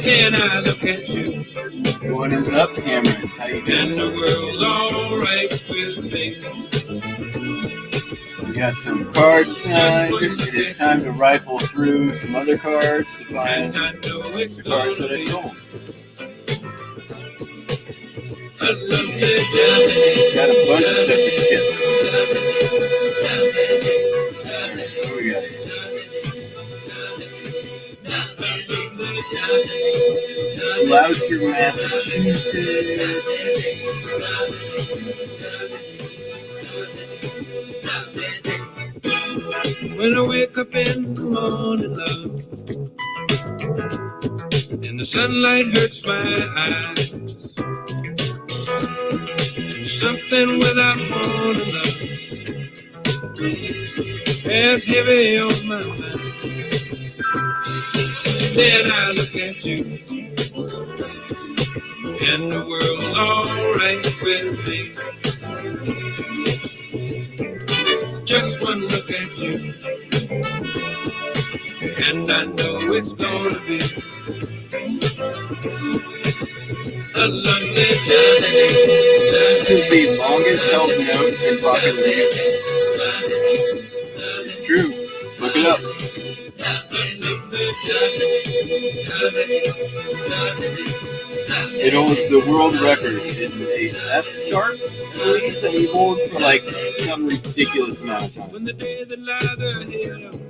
Can I look at you? What is up, Cameron? How you doing? And the world's all right with me. We got some cards signed. It is time to rifle through some other cards to find the cards that I sold. Got a bunch of stuff to ship. Alright, what do we got here? Gloucester, Massachusetts. When I wake up in the morning, love, and the sunlight hurts my eyes, and something without warning, love, bears heavy on my mind. Then I look at you, and the world's all right with me. Just one look at you, and I know it's gonna be a lovely day. This is the longest held note in popular music. It's true. Look it up. It holds the world record. It's a F sharp, I believe, that he holds for like some ridiculous amount of time. When the day that lies ahead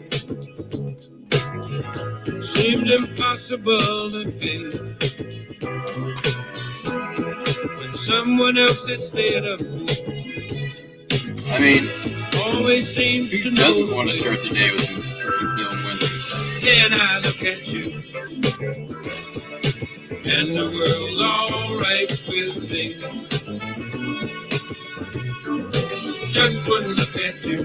seemed impossible to face, when someone else instead of me, I mean, always seems who to doesn't know want to start the day with some freaking Bill Withers? Then I look at you, and the world's all right with me. Just one look at you,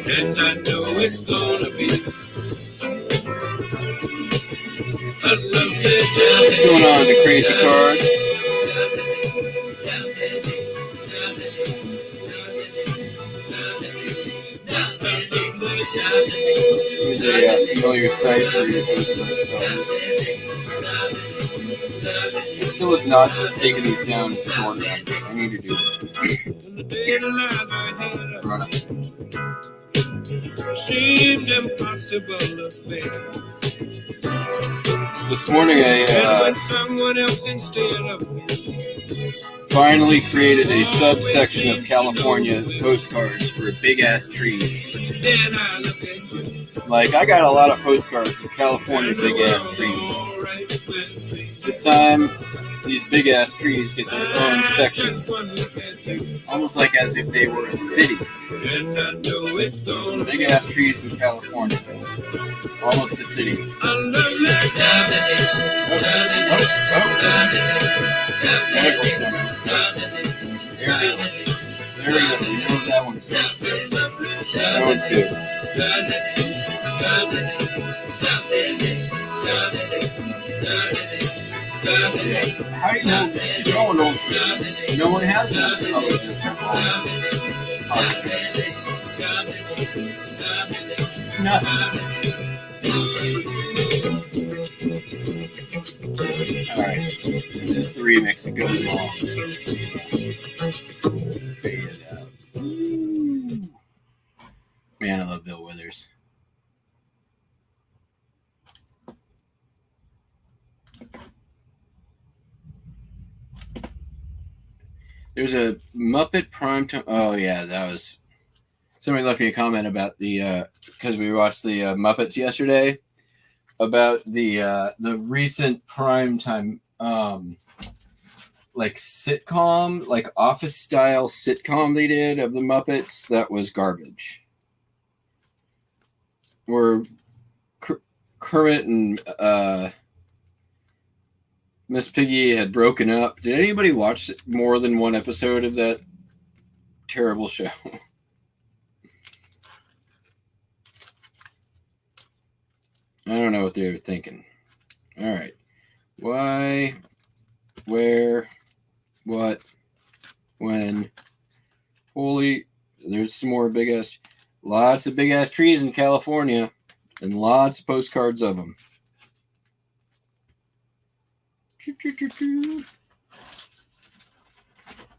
and I know it's gonna be a lovely day. What's going on, the crazy card? Here's a familiar site for your postcard sellers. I still have not taken these down and sorted them. I need to do that. Run it. Seemed impossible to face. This morning I When someone else instead of me, finally created a subsection of California postcards for big ass trees. then I look at you, Like, I got a lot of postcards of California big ass trees. all right with me. This time, these big ass trees get their own section. Just one look at you, Almost like as if they were a city. and I know it's gonna Big ass trees in California. Almost a city. a lovely day. Medical center. There we go. There we go. We know that one's good. Yeah. How do you know? No one owns it. No one has multicolored pockets. It's nuts. Alright. Since it's the remix, it goes long. Figure it out. Man, I love Bill Withers. There's a Muppet Primetime. Oh yeah, that was. Somebody left me a comment about the because we watched the Muppets yesterday, about the recent primetime like sitcom, like office style sitcom they did of the Muppets that was garbage. Where Kermit and Miss Piggy had broken up. Did anybody watch more than one episode of that terrible show? I don't know what they were thinking. All right. Why, where, what, when? Holy, there's some more big ass, lots of big ass trees in California, and lots of postcards of them.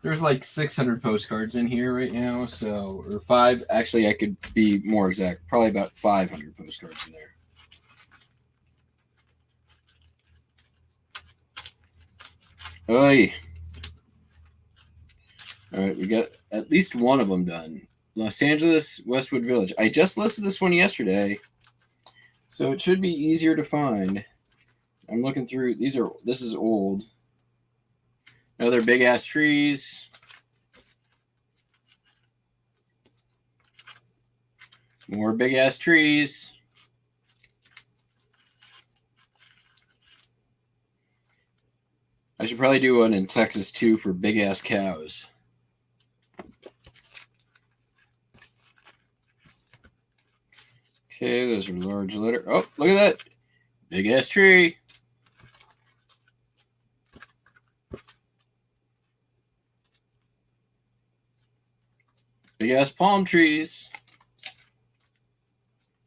There's like 600 postcards in here right now, so, or 5. Actually, I could be more exact. Probably about 500 postcards in there. Oy. All right, we got at least one of them done. Los Angeles, Westwood Village. I just listed this one yesterday, so it should be easier to find. I'm looking through. This is old. Another big ass trees. More big ass trees. I should probably do one in Texas too for big ass cows. Okay, those are large letter. Oh, look at that. Big ass tree. Big ass palm trees.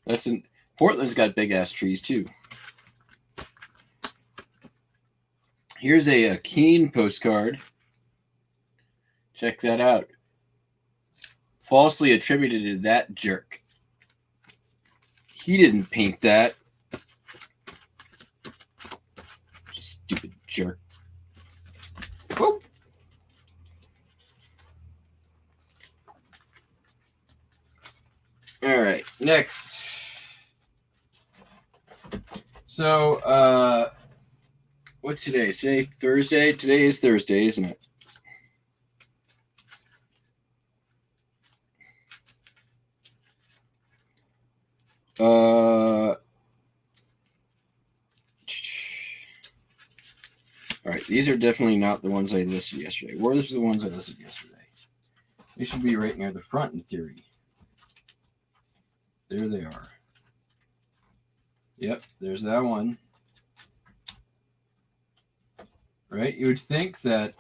That's in Portland's got big ass trees too. Here's a Keene postcard. Check that out. Falsely attributed to that jerk. He didn't paint that. Stupid jerk. Whoop. All right, next. So, what's today? Today Thursday? Today is Thursday, isn't it? All right, these are definitely not the ones I listed yesterday. Where's the ones I listed yesterday? They should be right near the front in theory. There they are. Yep, there's that one. Right? You would think that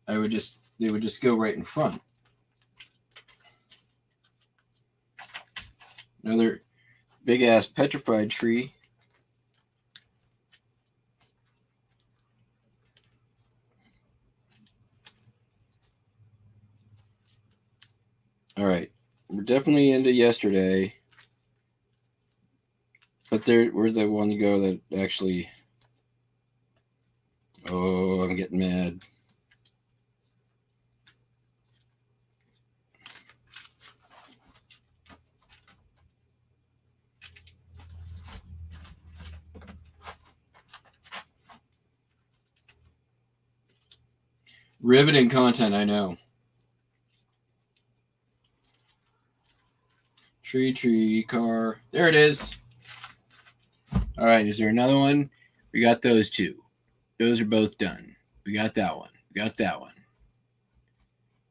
they would just go right in front. Another big ass petrified tree. All right, we're definitely into yesterday, but where'd the one go that actually? Oh, I'm getting mad. Riveting content, I know. Tree, car. There it is. All right, is there another one? We got those two. Those are both done. We got that one. We got that one.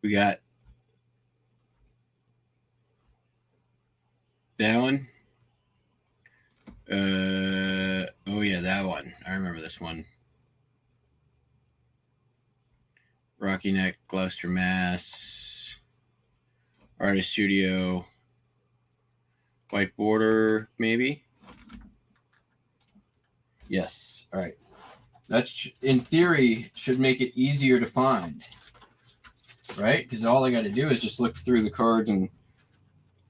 We got that one. Oh yeah, that one. I remember this one. Rocky Neck, Gloucester, Mass. Artist Studio. White border, maybe? Yes. All right. That, in theory, should make it easier to find. Right? Because all I got to do is just look through the cards and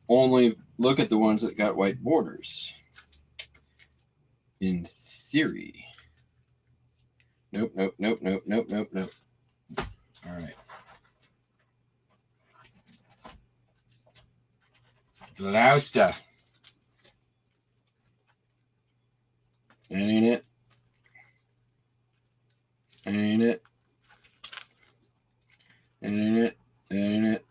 only look at the ones that got white borders. In theory. Nope. All right. Gloucester. That ain't it. Ain't it? Ain't it? Ain't it?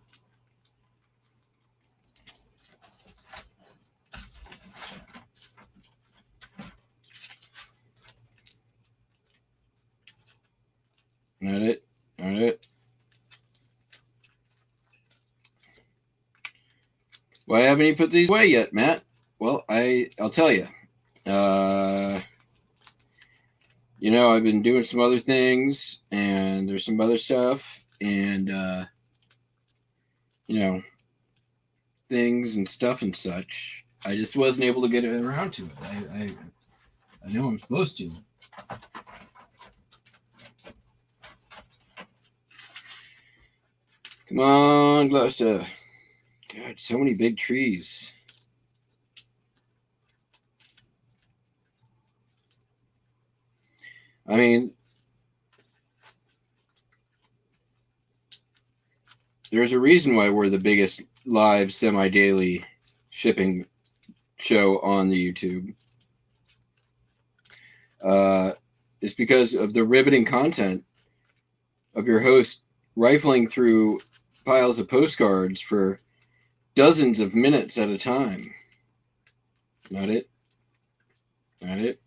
Not it? Not it? Why haven't you put these away yet, Matt? Well, I'll tell you. You know, I've been doing some other things, and there's some other stuff, and you know, things and stuff and such. I just wasn't able to get around to it. I know I'm supposed to. Come on, Gloucester. God, so many big trees. I mean, there's a reason why we're the biggest live semi-daily shipping show on the YouTube. It's because of the riveting content of your host rifling through piles of postcards for dozens of minutes at a time. Not it? Not it?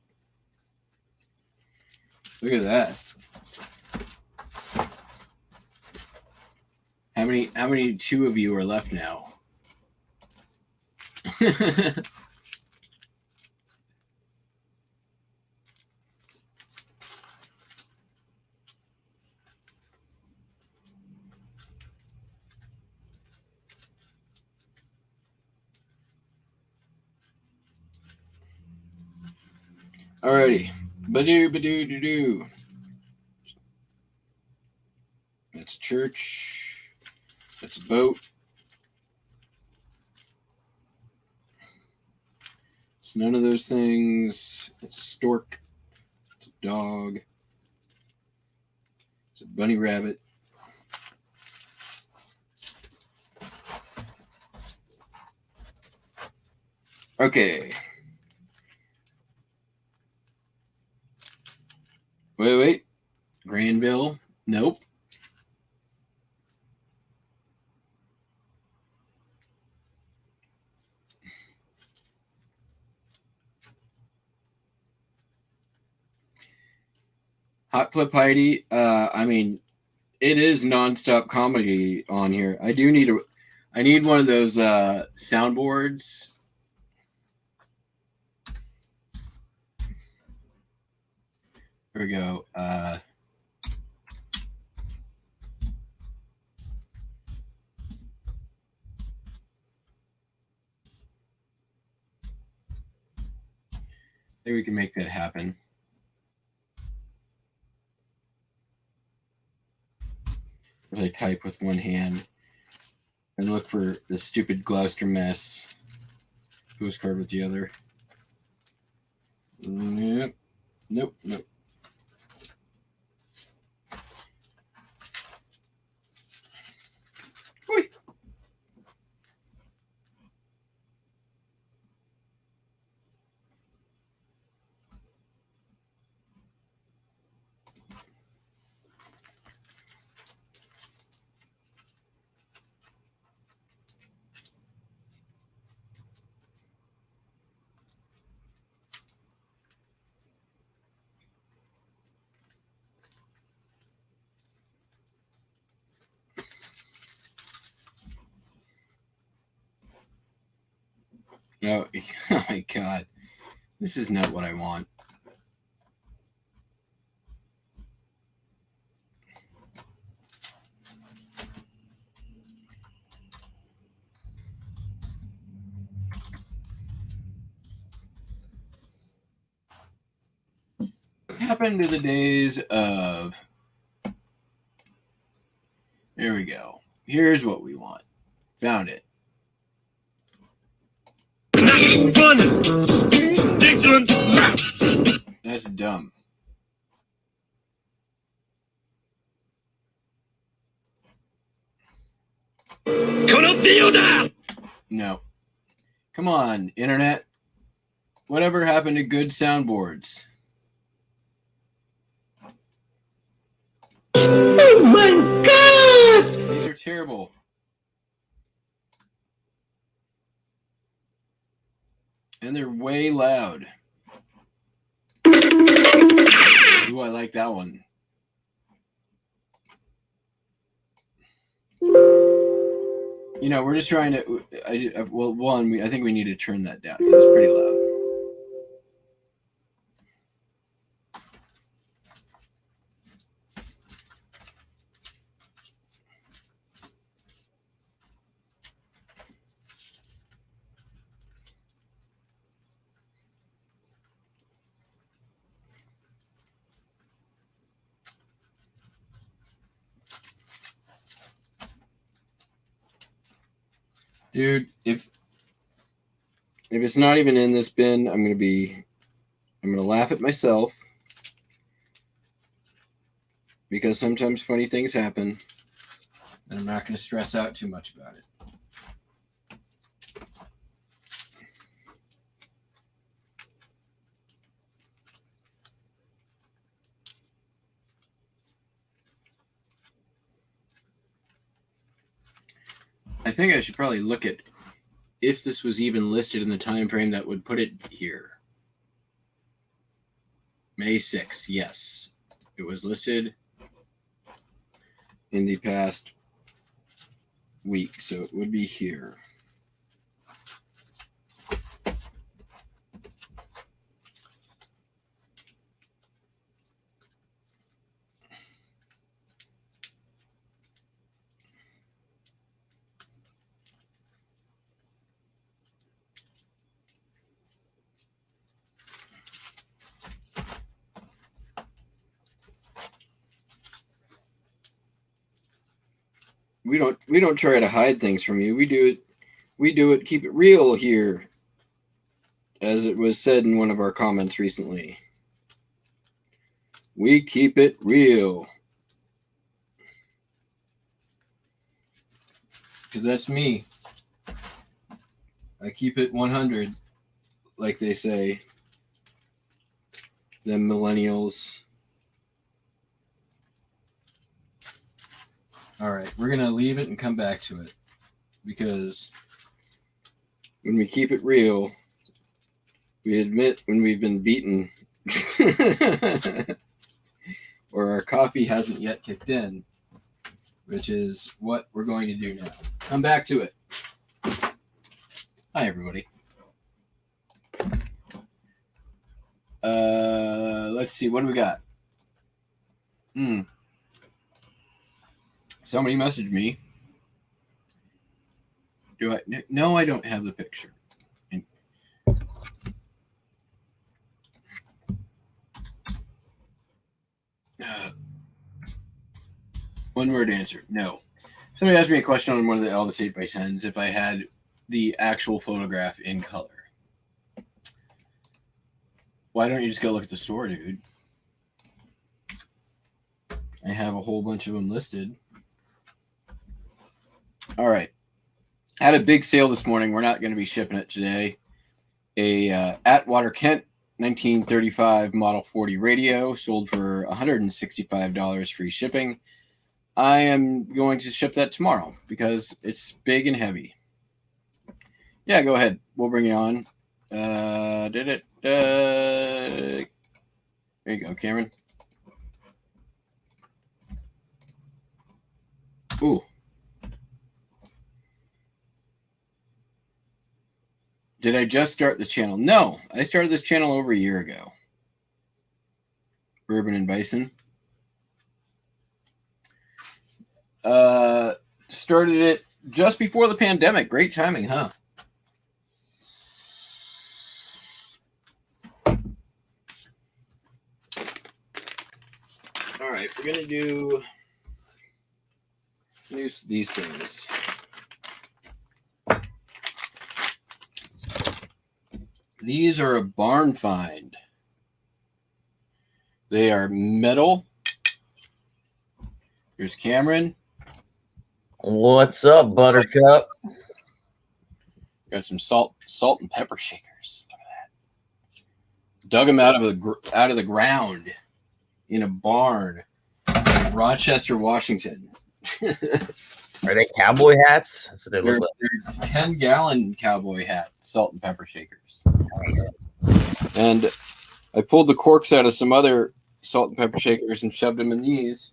Look at that. How many two of you are left now? Alrighty. Badoo. That's a church. That's a boat. It's none of those things. It's a stork. It's a dog. It's a bunny rabbit. Okay. Wait. Granville? Nope. Hot Flip Heidi. I mean, it is nonstop comedy on here. I need one of those soundboards. Here we go. Maybe we can make that happen. As I type with one hand and look for the stupid Gloucester mess postcard with the other. Nope. Oy. Oh, oh my God. This is not what I want. What happened to the days of... There we go. Here's what we want. Found it. That's dumb. No. Come on, internet. Whatever happened to good soundboards? Oh my God! These are terrible. And they're way loud. Ooh, I like that one. You know, we're just trying to. I think we need to turn that down because it's pretty loud. Dude, if it's not even in this bin, I'm gonna laugh at myself because sometimes funny things happen, and I'm not gonna stress out too much about it. I think I should probably look at if this was even listed in the time frame that would put it here. May 6th, yes. It was listed in the past week, so it would be here. We don't try to hide things from you. We do it, keep it real here, as it was said in one of our comments recently. We keep it real. Because that's me. I keep it 100, like they say. The millennials. All right, we're going to leave it and come back to it. Because when we keep it real, we admit when we've been beaten or our coffee hasn't yet kicked in, which is what we're going to do now. Come back to it. Hi, everybody. Let's see. What do we got? Somebody messaged me. Do I? No, I don't have the picture. One word answer. No. Somebody asked me a question on one of the Elvis 8x10s if I had the actual photograph in color. Why don't you just go look at the store, dude? I have a whole bunch of them listed. All right. Had a big sale this morning. We're not going to be shipping it today. A Atwater Kent 1935 Model 40 radio sold for $165 free shipping. I am going to ship that tomorrow because it's big and heavy. Yeah, go ahead. We'll bring you on. There you go, Cameron. Ooh. Did I just start the channel? No, I started this channel over a year ago. Bourbon and Bison. Started it just before the pandemic. Great timing, huh? All right, we're going to do these things. These are a barn find. They are metal. Here's Cameron. What's up, Buttercup? Got some salt and pepper shakers. Look at that. Dug them out of the ground in a barn. Rochester, Washington. Are they cowboy hats? That's what they look like. They're 10-gallon cowboy hat salt and pepper shakers. And I pulled the corks out of some other salt and pepper shakers and shoved them in these.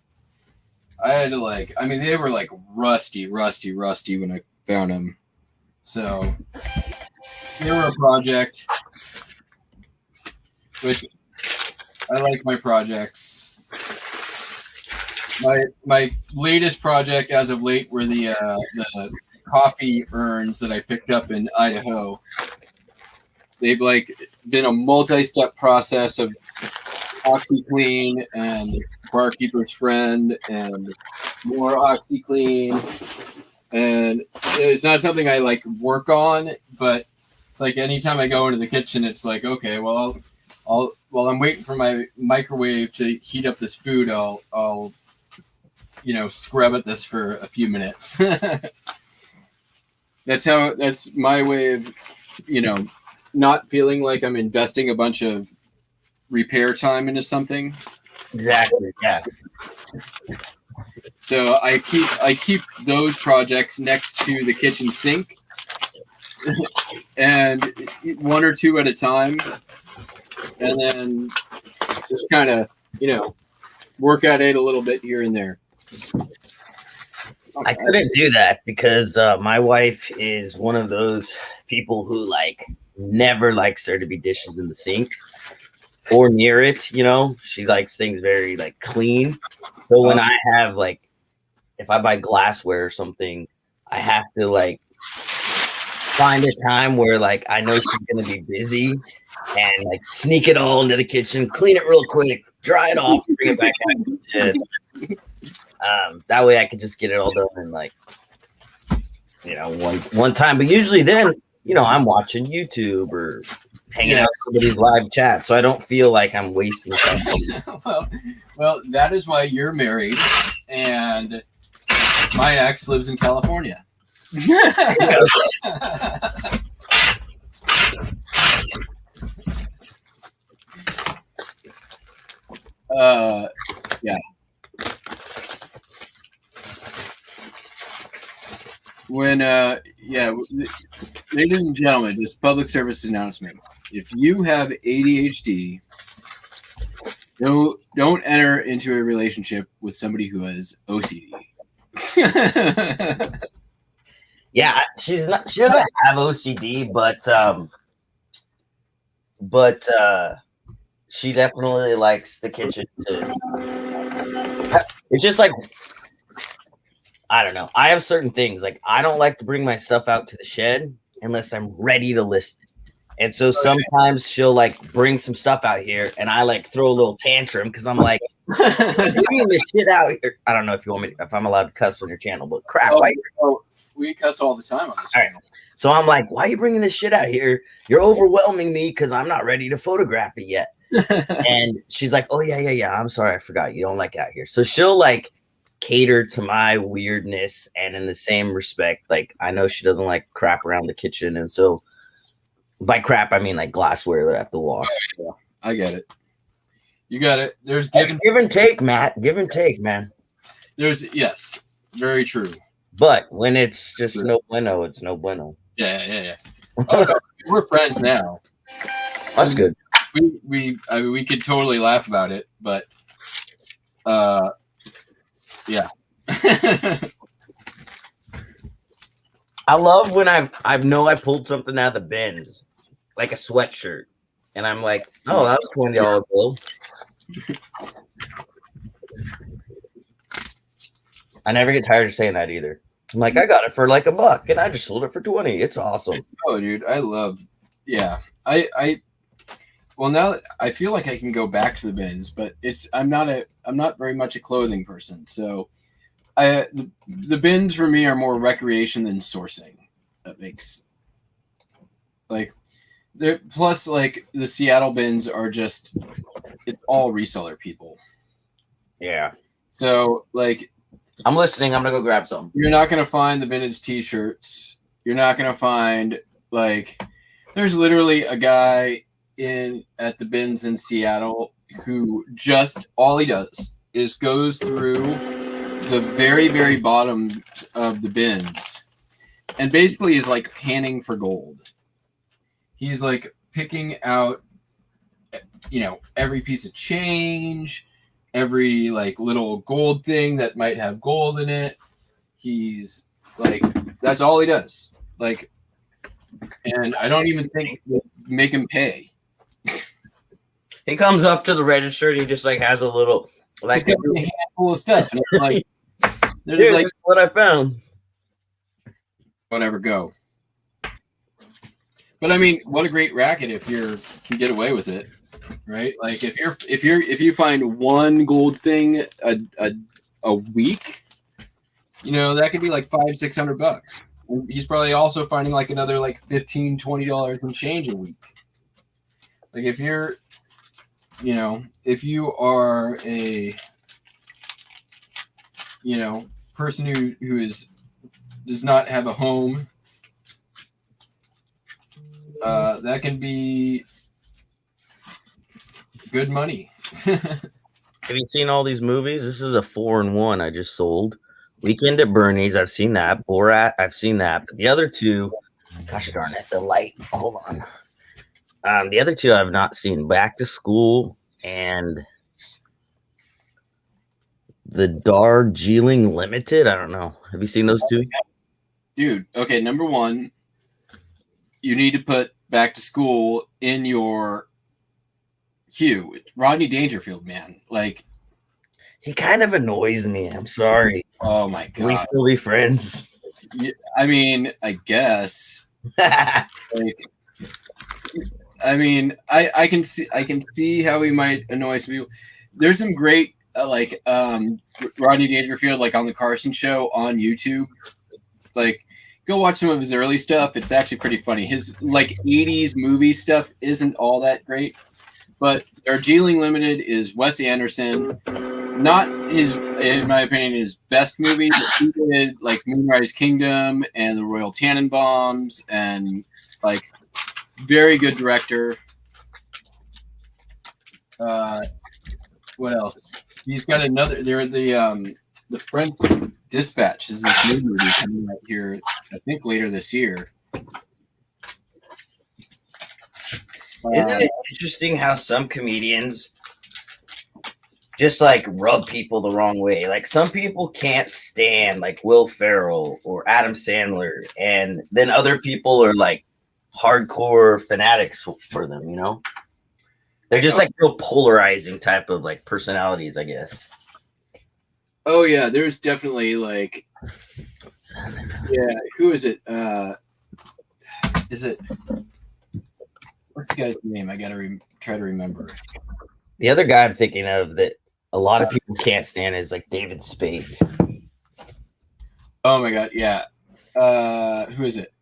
I had to they were like rusty when I found them. So they were a project, which I like my projects. My latest project as of late were the coffee urns that I picked up in Idaho. They've been a multi-step process of OxyClean and Barkeeper's Friend and more OxyClean, and it's not something I work on, but it's anytime I go into the kitchen, it's okay, well, I'll while I'm waiting for my microwave to heat up this food, I'll scrub at this for a few minutes. That's my way of not feeling like I'm investing a bunch of repair time into something. Exactly. Yeah. So I keep those projects next to the kitchen sink, and one or two at a time, and then just kind of work at it a little bit here and there. I couldn't do that because my wife is one of those people who never likes there to be dishes in the sink or near it. She likes things very clean. So when I have if I buy glassware or something, I have to find a time where I know she's gonna be busy and sneak it all into the kitchen, clean it real quick, dry it off, bring it back out to the kitchen. That way I can just get it all done in one time. But usually then, I'm watching YouTube or hanging out in somebody's live chat, so I don't feel like I'm wasting time. well, that is why you're married, and my ex lives in California. Yeah. When ladies and gentlemen, just public service announcement. If you have ADHD, don't enter into a relationship with somebody who has OCD. Yeah, she doesn't have OCD, but she definitely likes the kitchen too. It's just I don't know. I have certain things I don't like to bring my stuff out to the shed unless I'm ready to list it. And so sometimes she'll bring some stuff out here, and I throw a little tantrum because I'm bringing this shit out here. I don't know if I'm allowed to cuss on your channel, but crap. We cuss all the time on this channel. Right. So I'm why are you bringing this shit out here? You're overwhelming me because I'm not ready to photograph it yet. And she's oh yeah. I'm sorry, I forgot. You don't like it out here. So she'll cater to my weirdness, and in the same respect, I know she doesn't like crap around the kitchen, and so by crap I mean glassware that I have to wash. Yeah, I get it. You got it. There's give and take, Matt. Give and take, man. Yes, very true. But when it's just no bueno, it's no bueno. Yeah. Oh, no, we're friends now. That's good. We could totally laugh about it, but yeah. I love when I know I pulled something out of the bins, like a sweatshirt, and I'm oh, that was $20 bill. I never get tired of saying that either. I'm I got it for $1, and I just sold it for 20. It's awesome. Oh, dude, I love. Yeah, well, now I feel like I can go back to the bins, but I'm not very much a clothing person, so the bins for me are more recreation than sourcing. That makes plus the Seattle bins are just it's all reseller people. Yeah. So I'm listening. I'm gonna go grab some. You're not gonna find the vintage T-shirts. You're not gonna find there's literally a guy at the bins in Seattle who just all he does is goes through the very, very bottom of the bins and basically is like panning for gold. He's like picking out, every piece of change, every like little gold thing that might have gold in it. He's like, that's all he does. Like, and I don't even think they make him pay. He comes up to the register and he just like has a little like He's got a handful of stuff. And it's like, they're here's just like, what I found. whatever, go. But I mean, what a great racket if you can get away with it, right? Like if you find one gold thing a week, that could be like $500-600. And he's probably also finding like another like $15-20 and change a week. Like if you are a person who does not have a home, that can be good money. Have you seen all these movies? This is a 4-in-1 I just sold. Weekend at Bernie's, I've seen that. Borat, I've seen that. But the other two, gosh darn it, the light. Hold on. The other two I've not seen. Back to School and the Darjeeling Limited. I don't know. Have you seen those two? Dude, okay, number one, you need to put Back to School in your queue. Rodney Dangerfield, man. Like, he kind of annoys me. I'm sorry. Oh my Can we god. still be friends? Yeah, I mean, I guess. Like, I mean, I can see how he might annoy some people. There's some great Rodney Dangerfield like on the Carson Show on YouTube. Like, go watch some of his early stuff. It's actually pretty funny. His like 80s movie stuff isn't all that great, but Darjeeling Limited is Wes Anderson. Not his, in my opinion, his best movie. But he did like Moonrise Kingdom and The Royal Tannenbaums, and like very good director. What else? He's got another. They're the French Dispatch is this new movie coming out here, I think later this year. Isn't it interesting how some comedians just like rub people the wrong way? Like some people can't stand like Will Ferrell or Adam Sandler, and then other people are like hardcore fanatics for them, They're just like real polarizing type of like personalities, I guess. Oh yeah, there's definitely like, yeah. Who is it? Is it? What's the guy's name? I gotta try to remember. The other guy I'm thinking of that a lot of people can't stand is like David Spade. Oh my god, yeah. Who is it?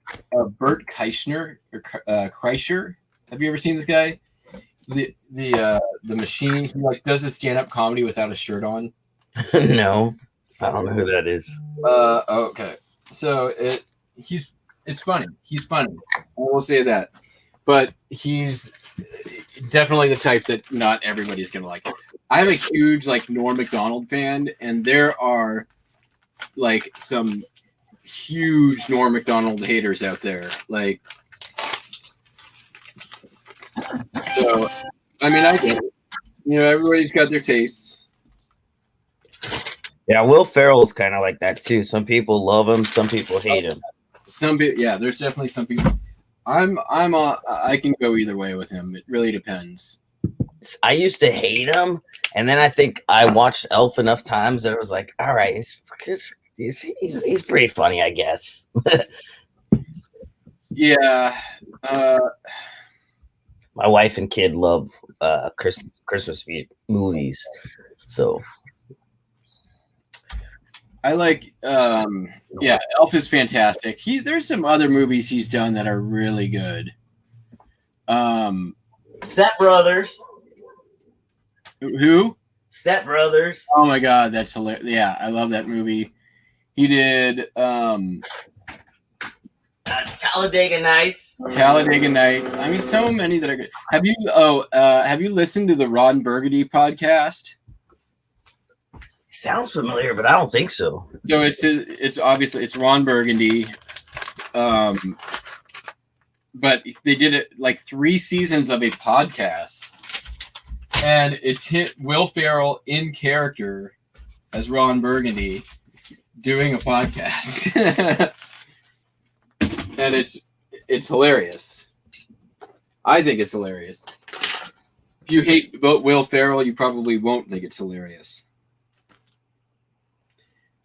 Bert Kreischer or Kreischer? Have you ever seen this guy? It's the machine. He like does his stand-up comedy without a shirt on. No, I don't know who that is. Okay. So it's funny. He's funny. I will say that. But he's definitely the type that not everybody's gonna like. I'm a huge like Norm Macdonald fan, and there are like some huge Norm Macdonald haters out there. Like, so I mean, I get it. Everybody's got their tastes. Yeah, Will Ferrell's kind of like that too. Some people love him, some people hate him. Some people, yeah. There's definitely some people. I can go either way with him. It really depends. I used to hate him, and then I think I watched Elf enough times that I was like, all right, he's pretty funny, I guess. Yeah. My wife and kid love Christmas movies, so I like. Yeah, Elf is fantastic. There's some other movies he's done that are really good. Step Brothers. Who? Step Brothers. Oh my god, that's hilarious. Yeah, I love that movie. He did Talladega Nights. Talladega Nights. I mean, so many that are good. Have you listened to the Ron Burgundy podcast? Sounds familiar, but I don't think so. So it's obviously it's Ron Burgundy, but they did it like 3 seasons of a podcast, and it's hit Will Ferrell in character as Ron Burgundy doing a podcast, and it's hilarious. I think it's hilarious. If you hate Will Ferrell, you probably won't think it's hilarious.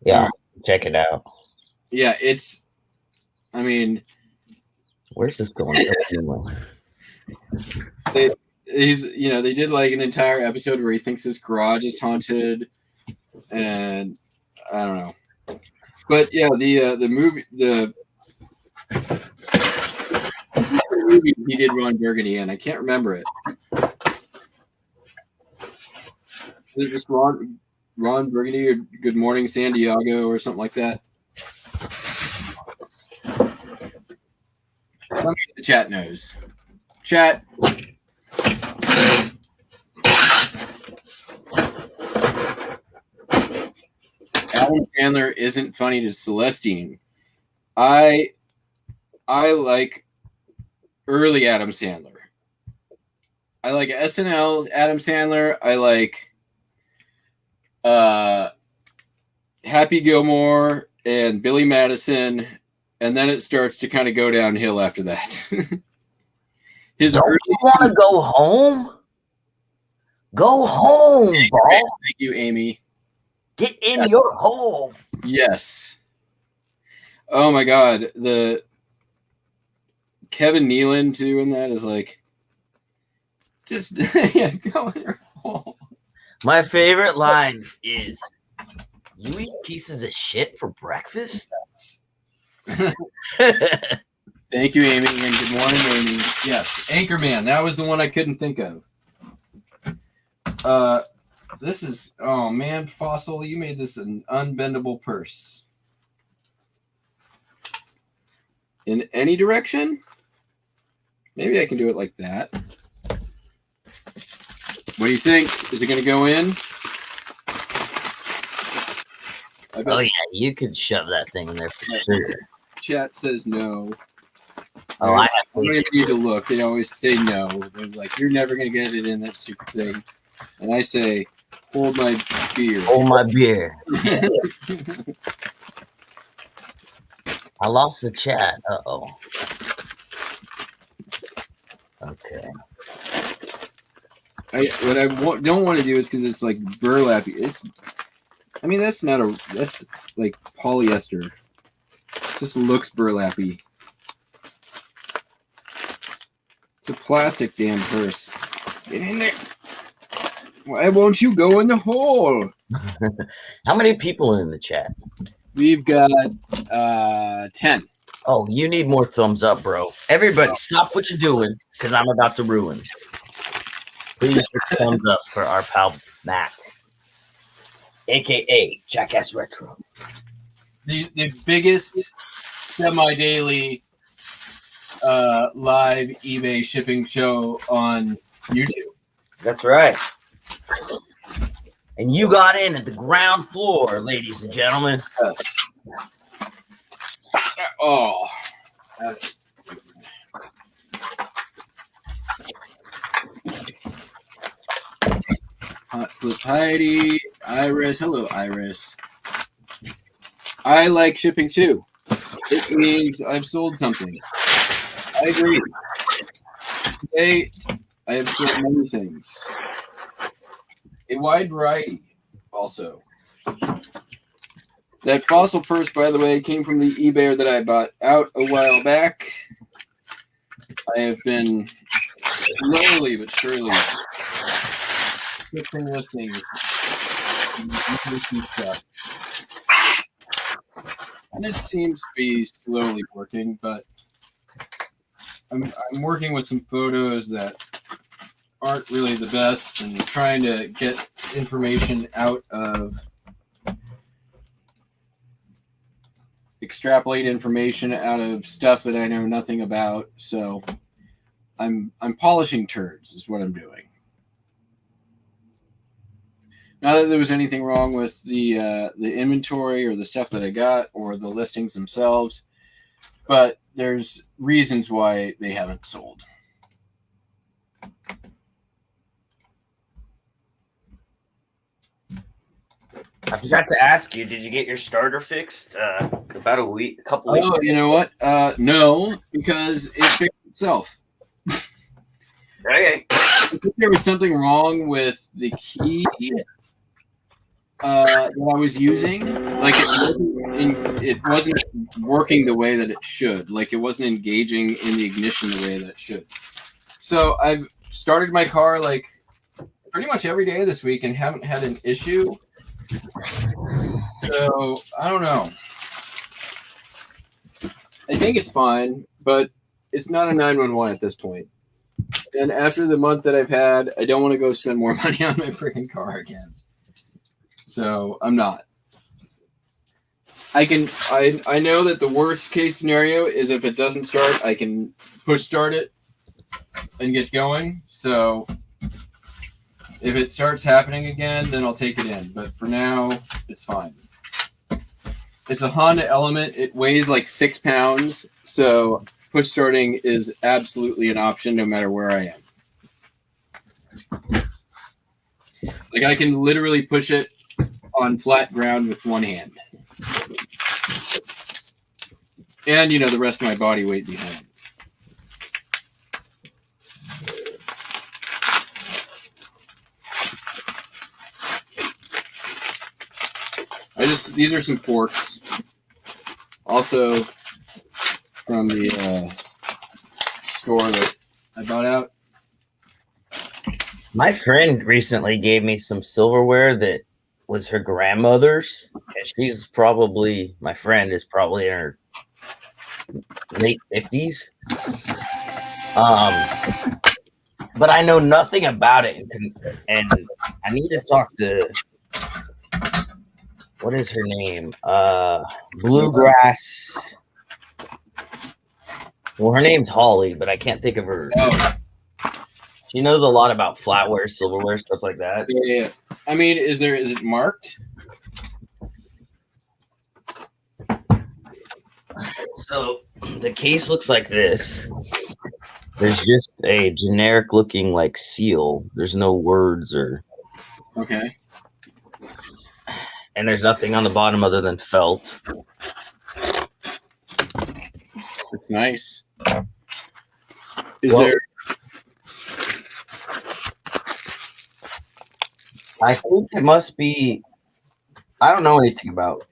Yeah, check it out. Yeah, it's. I mean, where's this going? they did like an entire episode where he thinks his garage is haunted, and I don't know. But yeah, the movie he did Ron Burgundy in, I can't remember it. Is it just Ron Burgundy or Good Morning San Diego or something like that? Somebody in the chat knows. Chat. Adam Sandler isn't funny to Celestine. I like early Adam Sandler. I like SNL's Adam Sandler. I like Happy Gilmore and Billy Madison, and then it starts to kind of go downhill after that. His Don't you want to go home? Go home, bro. Thank you, Amy. Get in your home. Yes. Oh my God, the Kevin Nealon doing that is like just go in your home. My favorite line is, "You eat pieces of shit for breakfast?" Yes. Thank you, Amy, and good morning, Amy. Yes, Anchorman. That was the one I couldn't think of. This is, oh man, Fossil, you made this an unbendable purse. In any direction? Maybe I can do it like that. What do you think? Is it going to go in? Oh yeah, you could shove that thing in there for sure. Chat says no. Oh, I don't even need to look. They always say no. They're like, you're never going to get it in, that stupid thing. And I say, hold my beer. Hold my beer. I lost the chat. Uh-oh. Okay. What I don't want to do is because it's like burlap. That's like polyester. It just looks burlappy. It's a plastic damn purse. Get in there. Why won't you go in the hole? How many people in the chat? We've got 10. Oh, you need more thumbs up, bro. Everybody, stop what you're doing because I'm about to ruin it. Please hit thumbs up for our pal Matt, aka Jackass Retro. The biggest semi-daily live eBay shipping show on YouTube. That's right. And you got in at the ground floor, ladies and gentlemen. Yes. Oh. Hot Flip Heidi, Iris. Hello, Iris. I like shipping too. It means I've sold something. I agree. Today, I have sold many things. A wide variety, also. That fossil purse, by the way, came from the eBay that I bought out a while back. I have been slowly but surely fixing listings. And it seems to be slowly working, but I'm working with some photos that aren't really the best and trying to get information out of extrapolate information out of stuff that I know nothing about. So I'm polishing turds is what I'm doing. Not that there was anything wrong with the inventory or the stuff that I got or the listings themselves, but there's reasons why they haven't sold. I forgot to ask you, did you get your starter fixed about a couple weeks? Oh, you know what? No, because it fixed itself. Okay. I think there was something wrong with the key that I was using. Like it wasn't working the way that it should. Like it wasn't engaging in the ignition the way that it should. So I've started my car like pretty much every day this week and haven't had an issue. So I don't know. I think it's fine, but it's not a 911 at this point. And after the month that I've had, I don't want to go spend more money on my freaking car again. So I'm not. I know that the worst case scenario is if it doesn't start, I can push start it and get going. So if it starts happening again, then I'll take it in. But for now, it's fine. It's a Honda Element. It weighs like 6 pounds. So push starting is absolutely an option no matter where I am. Like I can literally push it on flat ground with one hand. And, the rest of my body weight behind. These are some forks. Also from the store that I bought out. My friend recently gave me some silverware that was her grandmother's. And my friend is probably in her late 50s. But I know nothing about it. And I need to talk to, what is her name? Bluegrass. Well, her name's Holly, but I can't think of her. Oh. She knows a lot about flatware, silverware, stuff like that. Yeah. I mean, is it marked? So the case looks like this. There's just a generic looking like seal. There's no words or. Okay. And there's nothing on the bottom other than felt. It's nice. There? I think it must be. I don't know anything about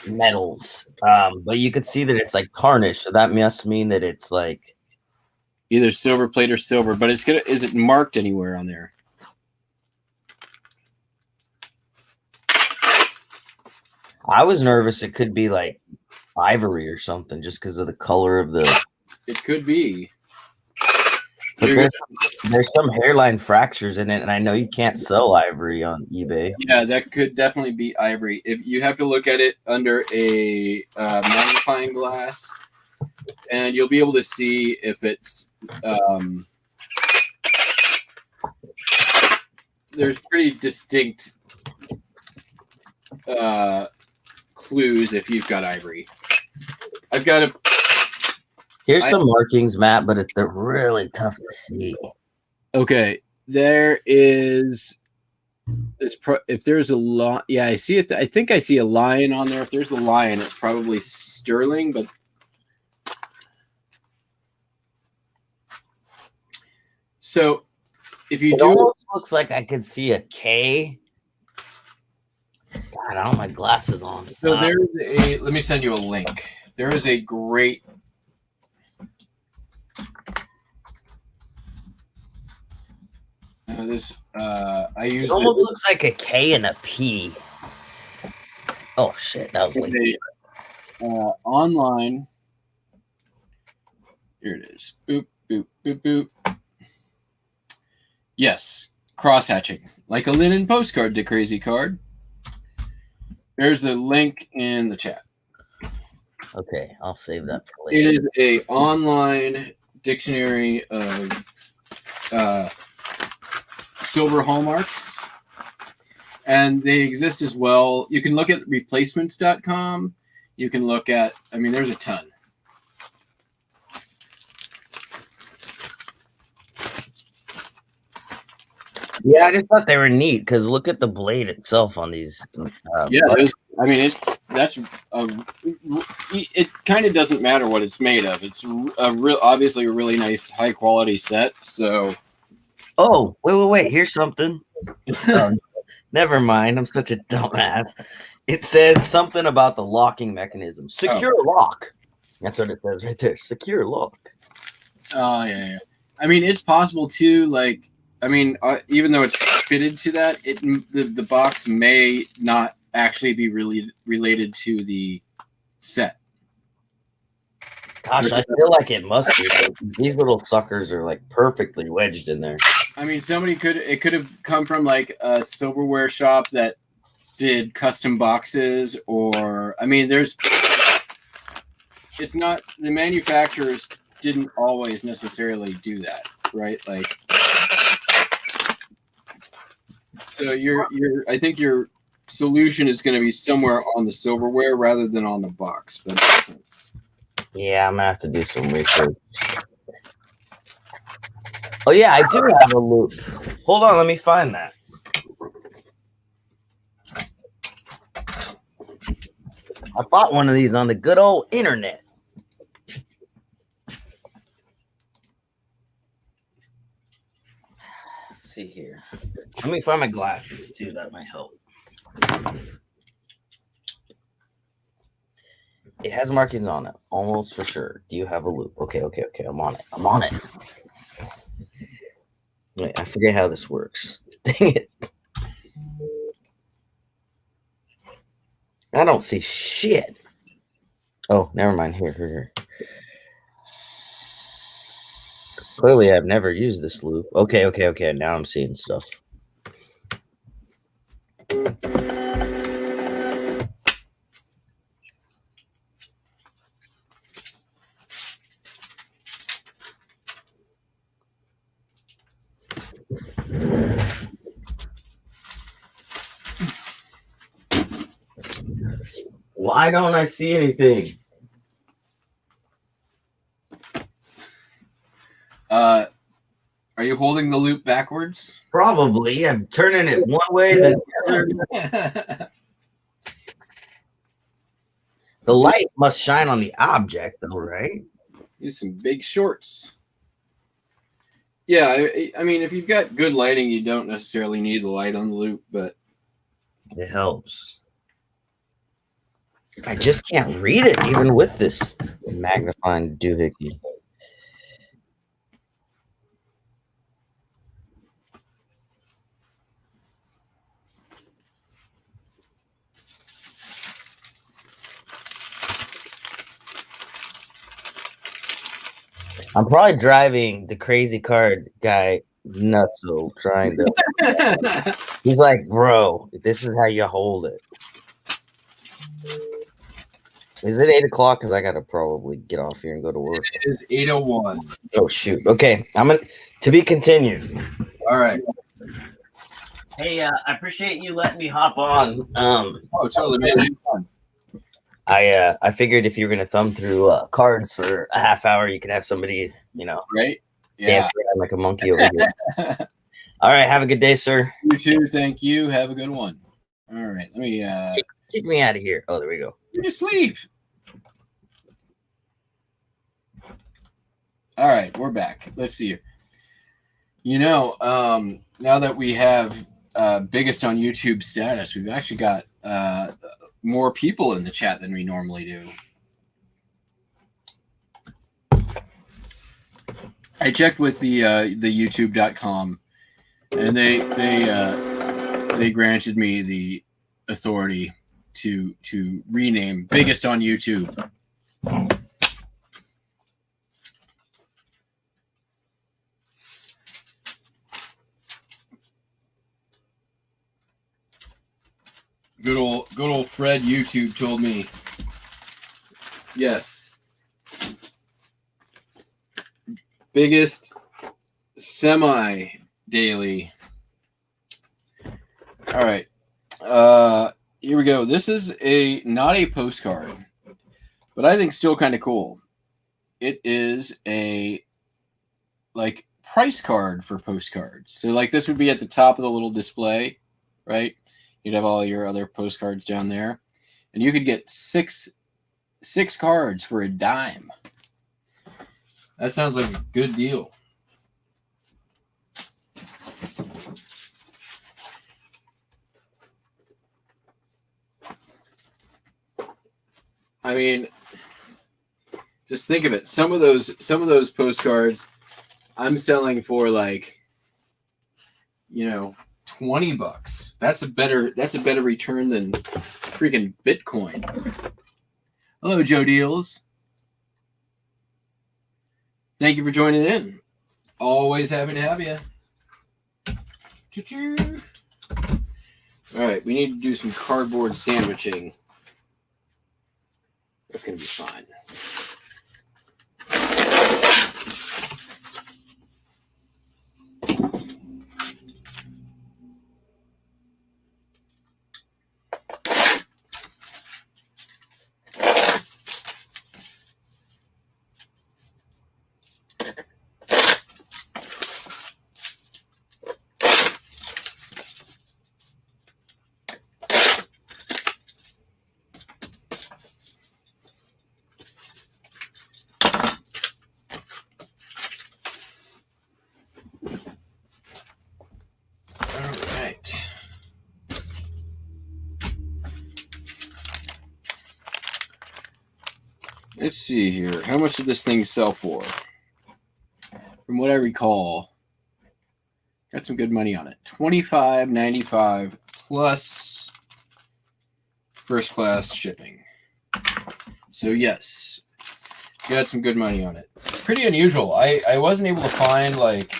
metals, but you could see that it's like tarnished. So that must mean that it's like either silver plate or silver. But is it marked anywhere on there? I was nervous it could be like ivory or something just because of the color of the. It could be. But there's some hairline fractures in it, and I know you can't sell ivory on eBay. Yeah, that could definitely be ivory. If you have to look at it under a magnifying glass, and you'll be able to see if it's. There's pretty distinct clues if you've got ivory. I've got a. Here's some markings, Matt, but they're really tough to see. Okay, there is. If there's a lot, yeah, I see it. I think I see a lion on there. If there's a lion, it's probably sterling. But so, if you it do, almost looks like I could see a K. God, I don't have my glasses on. So there's a. Let me send you a link. There is a great. I use. It almost looks like a K and a P. Oh shit, that was weird. Online. Here it is. Boop boop boop boop. Yes, cross hatching like a linen postcard to Crazy Card. There's a link in the chat. Okay, I'll save that for later. It is a online dictionary of silver hallmarks. And they exist as well. You can look at replacements.com. You can look at, I mean, there's a ton. Yeah, I just thought they were neat because look at the blade itself on these. Yeah, I mean, it kind of doesn't matter what it's made of. It's obviously a really nice, high quality set. So, oh, wait. Here's something. Never mind. I'm such a dumbass. It says something about the locking mechanism. Secure lock. That's what it says right there. Secure lock. Oh, yeah. I mean, it's possible too. Like, I mean, even though it's fitted to that, the box may not actually be really related to the set. Gosh, I feel like it must be. These little suckers are like perfectly wedged in there. I mean, it could have come from like a silverware shop that did custom boxes, or I mean, it's not, the manufacturers didn't always necessarily do that, right? Like, so I think your solution is going to be somewhere on the silverware rather than on the box. But that makes sense. Yeah, I'm gonna have to do some research. Oh yeah, I do have a loop. Hold on, let me find that. I bought one of these on the good old internet. Let's see here. Let me find my glasses too. That might help. It has markings on it, almost for sure. Do you have a loop? Okay. I'm on it. Wait, I forget how this works. Dang it. I don't see shit. Oh, never mind. Here. Clearly, I've never used this loop. Okay. Now I'm seeing stuff. Why don't I see anything? Are you holding the loop backwards? Probably. I'm turning it one way, then the other. The light must shine on the object, though, right? Use some big shorts. Yeah, I mean, if you've got good lighting, you don't necessarily need the light on the loop, but it helps. I just can't read it, even with this magnifying doohickey. I'm probably driving the crazy card guy nuts, trying to. He's like, bro, this is how you hold it. Is it 8 o'clock? Because I gotta probably get off here and go to work. It is 8:01. Oh shoot. Okay, I'm gonna to be continued. All right. Hey, I appreciate you letting me hop on. Oh, totally, man. I figured if you were gonna thumb through cards for a half hour, you could have somebody, right? Yeah, like a monkey over here. All right, have a good day, sir. You too. Thank you. Have a good one. All right, let me kick me out of here. Oh, there we go. You just leave. All right, we're back. Let's see. Now that we have biggest on YouTube status, we've actually got more people in the chat than we normally do. I checked with the YouTube.com, and they granted me the authority to rename biggest on YouTube. Good old Fred YouTube told me. Yes. Biggest semi-daily. All right. Here we go. This is not a postcard, but I think still kind of cool. It is a like price card for postcards. So like this would be at the top of the little display, right? You'd have all your other postcards down there, and you could get six cards for a dime. That sounds like a good deal. I mean, just think of it. Some of those postcards I'm selling for like, $20. That's a better return than freaking Bitcoin. Hello, Joe Deals. Thank you for joining in. Always happy to have you. Choo-choo. All right, we need to do some cardboard sandwiching. That's going to be fun. Let's see here. How much did this thing sell for? From what I recall, got some good money on it. $25.95 plus first class shipping. So yes, got some good money on it. Pretty unusual. I wasn't able to find like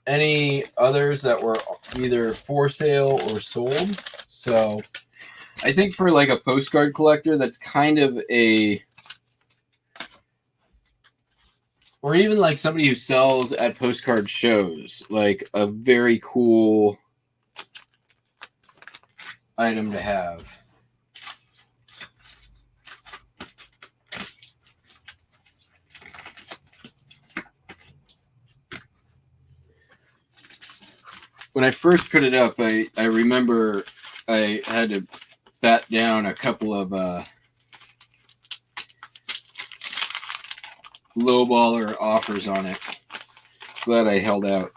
any others that were either for sale or sold. So I think for like a postcard collector, that's kind of or even like somebody who sells at postcard shows, like a very cool item to have. When I first put it up, I remember I had to bat down a couple of lowballer offers on it. Glad I held out.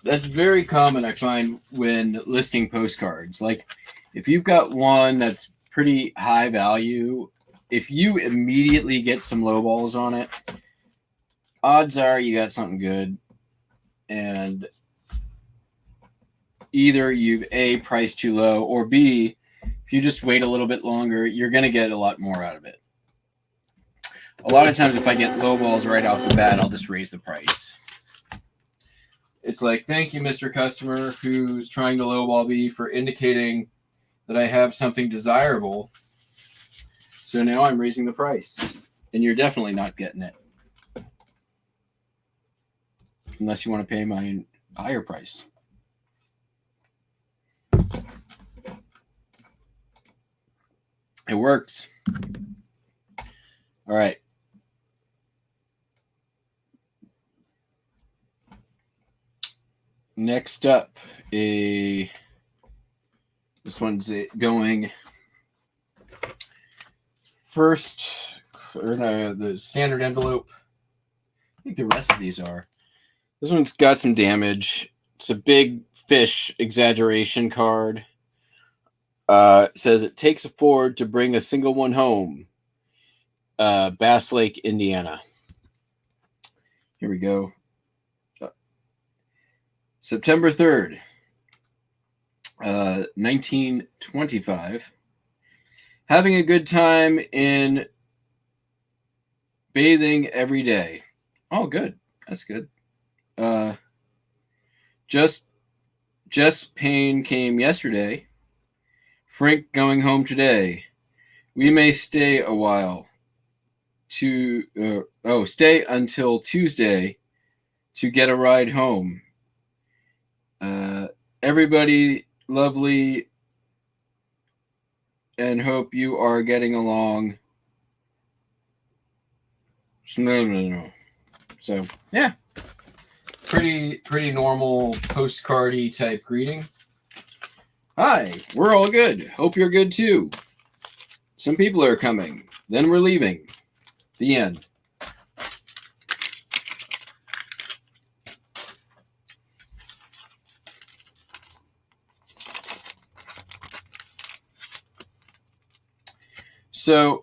That's very common, I find, when listing postcards. Like, if you've got one that's pretty high value, if you immediately get some lowballs on it, odds are you got something good. And either you've A, priced too low, or B, if you just wait a little bit longer, you're going to get a lot more out of it. A lot of times if I get lowballs right off the bat, I'll just raise the price. It's like, thank you, Mr. Customer, who's trying to lowball me for indicating that I have something desirable. So now I'm raising the price. And you're definitely not getting it. Unless you want to pay my higher price. It works. All right. Next up, this one's going first, or no, the standard envelope. I think the rest of these are. This one's got some damage. It's a big fish exaggeration card. Says it takes a Ford to bring a single one home. Bass Lake, Indiana. Here we go. September 3rd, 1925. Having a good time in bathing every day. Oh, good. That's good. Jess Payne came yesterday. Frank going home today. We may stay a while. Stay until Tuesday to get a ride home. everybody lovely, and hope you are getting along. No. So yeah, pretty normal postcardy type greeting. Hi, we're all good. Hope you're good too. Some people are coming. Then we're leaving. The end. So,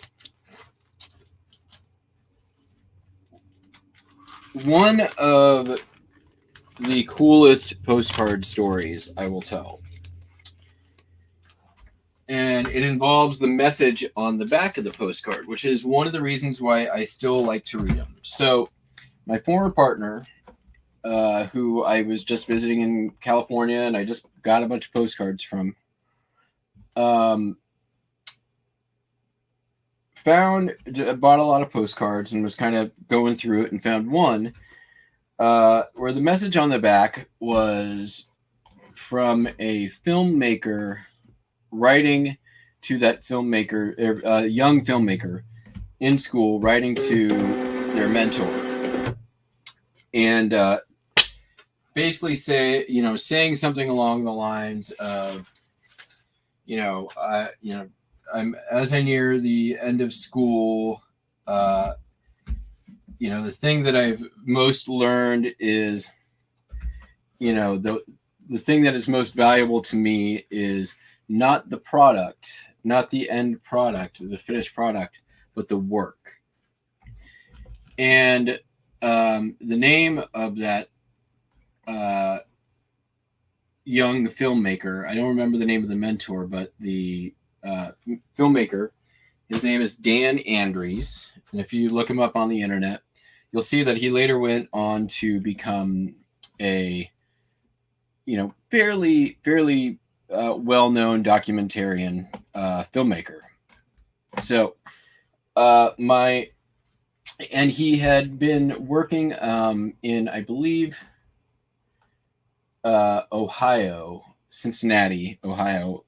one of the coolest postcard stories I will tell, and it involves the message on the back of the postcard, which is one of the reasons why I still like to read them. So, my former partner, who I was just visiting in California, and I just got a bunch of postcards from, bought a lot of postcards and was kind of going through it and found one where the message on the back was from a filmmaker writing to that filmmaker, a young filmmaker in school, writing to their mentor, and basically saying something along the lines of, I'm as I near the end of school, the thing that I've most learned is, the thing that is most valuable to me is not the product, not the end product, the finished product, but the work. And the name of that young filmmaker, I don't remember the name of the mentor, but the filmmaker, his name is Dan Andrews. And if you look him up on the internet, you'll see that he later went on to become a, fairly well-known documentarian filmmaker. So and he had been working in, I believe, Ohio, Cincinnati, Ohio,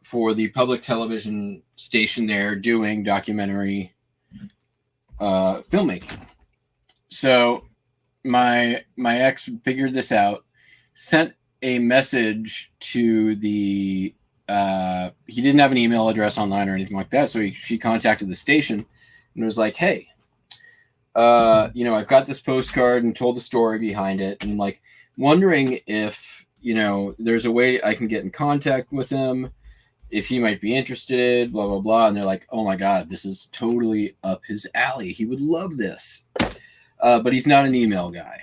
for the public television station there, doing documentary filmmaking. So my ex figured this out, sent a message to the he didn't have an email address online or anything like that, so she contacted the station and was like, hey, I've got this postcard, and told the story behind it, and like wondering if there's a way I can get in contact with him, if he might be interested, blah blah blah. And they're like, oh my god, this is totally up his alley, he would love this, but he's not an email guy.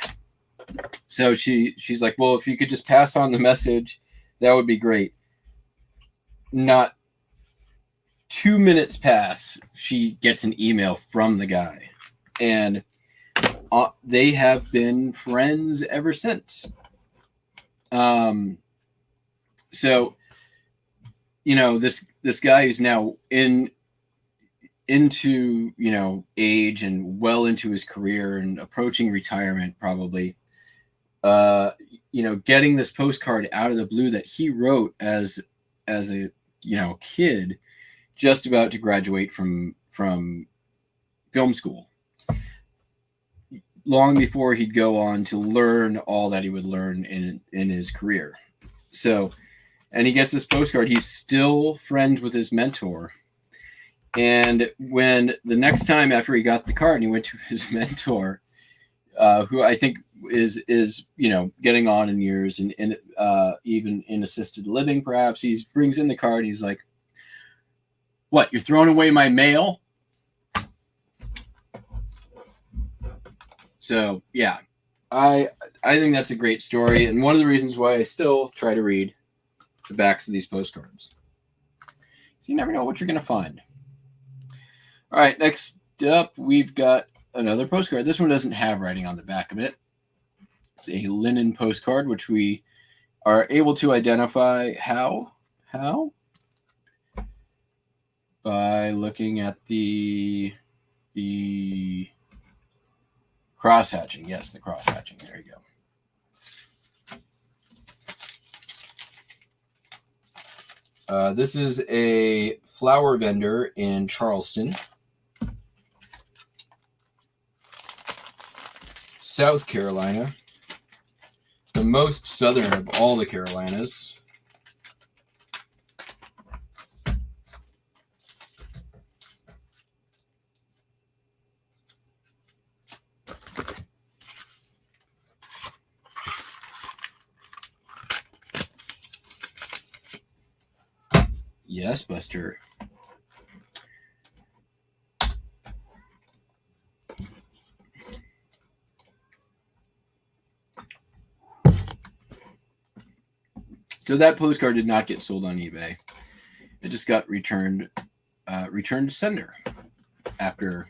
So she's like, well, if you could just pass on the message, that would be great. Not 2 minutes pass, she gets an email from the guy, and they have been friends ever since. So this guy who's now into age and well into his career and approaching retirement probably, getting this postcard out of the blue that he wrote as a kid just about to graduate from film school, long before he'd go on to learn all that he would learn in his career. So, and he gets this postcard. He's still friends with his mentor. And when the next time after he got the card and he went to his mentor, who I think is getting on in years and even in assisted living, perhaps, he brings in the card and he's like, what, you're throwing away my mail? So yeah, I think that's a great story, and one of the reasons why I still try to read the backs of these postcards. So you never know what you're going to find. All right, next up, we've got another postcard. This one doesn't have writing on the back of it. It's a linen postcard, which we are able to identify how by looking at the cross hatching. Yes, the cross hatching. There you go. This is a flower vendor in Charleston, South Carolina, the most southern of all the Carolinas. Yes, Buster. So that postcard did not get sold on eBay. It just got returned to sender after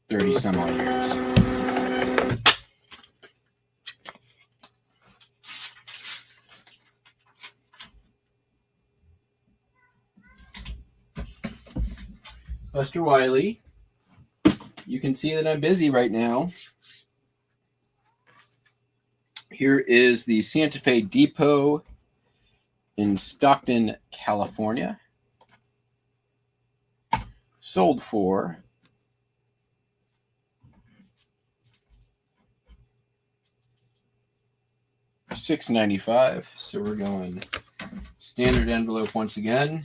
30 some odd years. Buster Wiley, you can see that I'm busy right now. Here is the Santa Fe Depot in Stockton, California. Sold for $6.95. So we're going standard envelope once again.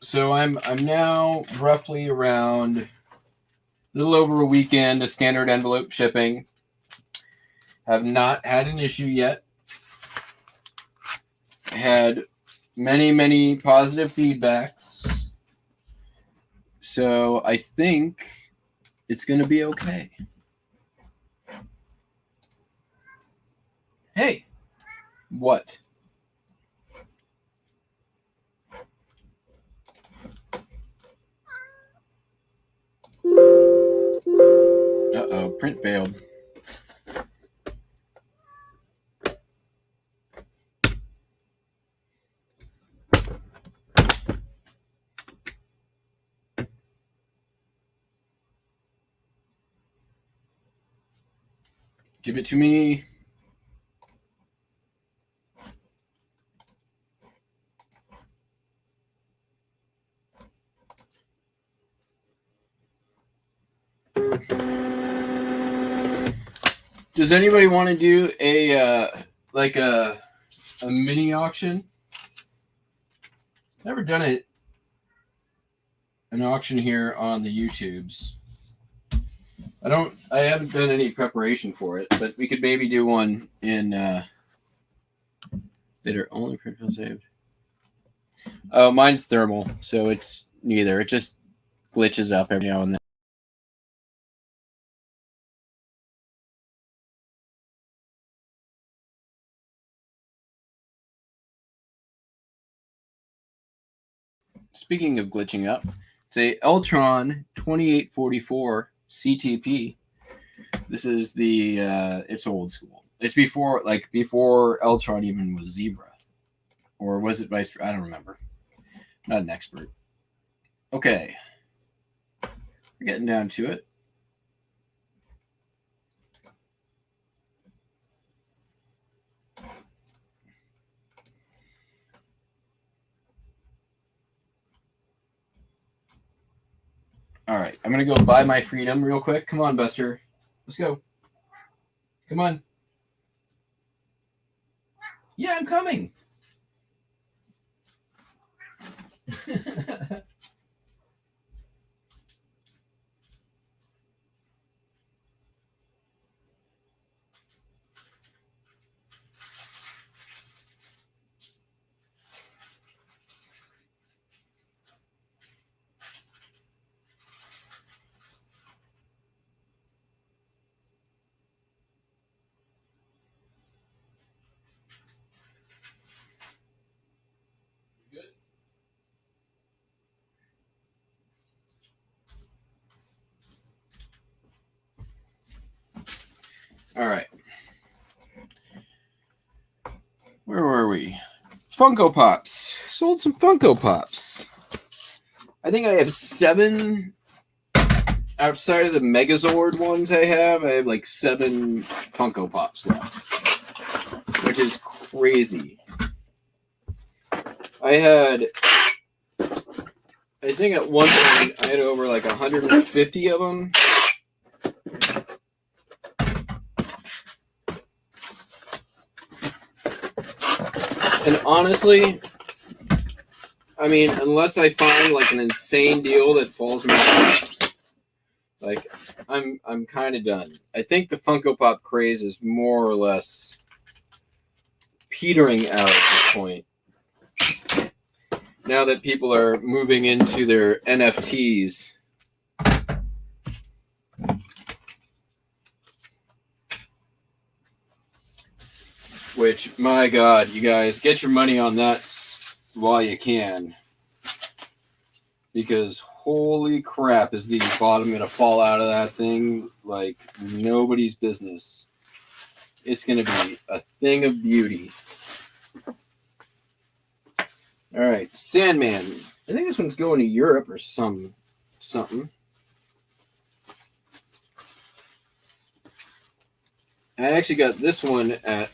So I'm now roughly around a little over a weekend of standard envelope shipping. Have not had an issue yet. Had many positive feedbacks. So I think it's going to be okay. Hey, what? Uh-oh, print failed. Give it to me. Does anybody want to do a mini auction? Never done an auction here on the YouTubes. I haven't done any preparation for it, but we could maybe do one in that are only print saved. Oh, mine's thermal, so it's neither. It just glitches up every now and then. Speaking of glitching up, it's a Eltron 2844 CTP. This is the it's old school. It's before Eltron even was Zebra, or was it vice? I don't remember. I'm not an expert. Okay, we're getting down to it. All right, I'm gonna go buy my freedom real quick. Come on, Buster. Let's go. Come on. Yeah, I'm coming. Good. All right. Where were we? Funko Pops. Sold some Funko Pops. I think I have 7 outside of the Megazord ones I have like 7 Funko Pops left, which is crazy. I think at one point I had over like 150 of them. And honestly, I mean, unless I find like an insane deal that falls my way, like I'm kind of done. I think the Funko Pop craze is more or less petering out at this point. Now that people are moving into their NFTs. Which, my God, you guys, get your money on that while you can. Because holy crap, is the bottom going to fall out of that thing like nobody's business. It's going to be a thing of beauty. All right, Sandman. I think this one's going to Europe or something. I actually got this one at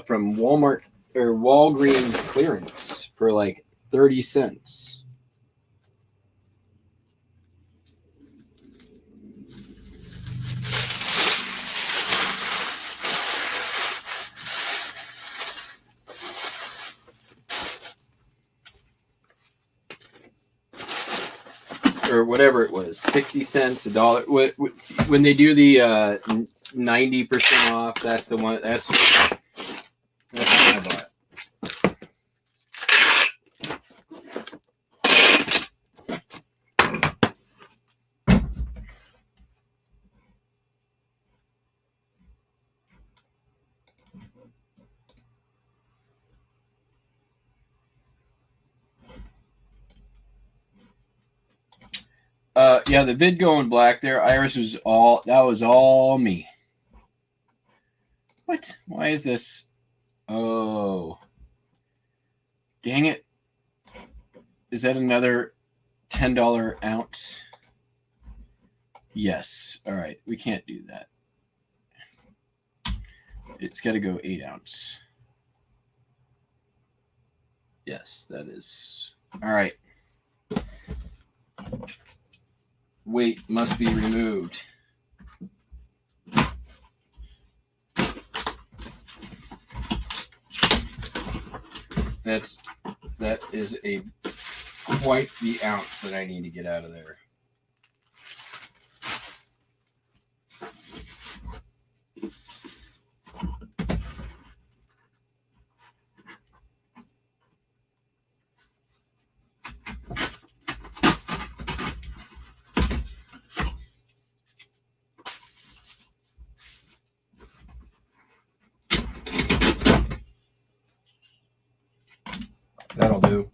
from Walmart or Walgreens clearance for like 30 cents. Or whatever it was, 60 cents, $1. When they do the 90% off, that's the one. That's what I bought. Yeah, the vid going black there. Iris was all me. What? Why is this? Oh. Dang it. Is that another $10 ounce? Yes. All right. We can't do that. It's got to go 8 ounce. Yes, that is. All right. Weight must be removed. That is quite the ounce that I need to get out of there. That'll do.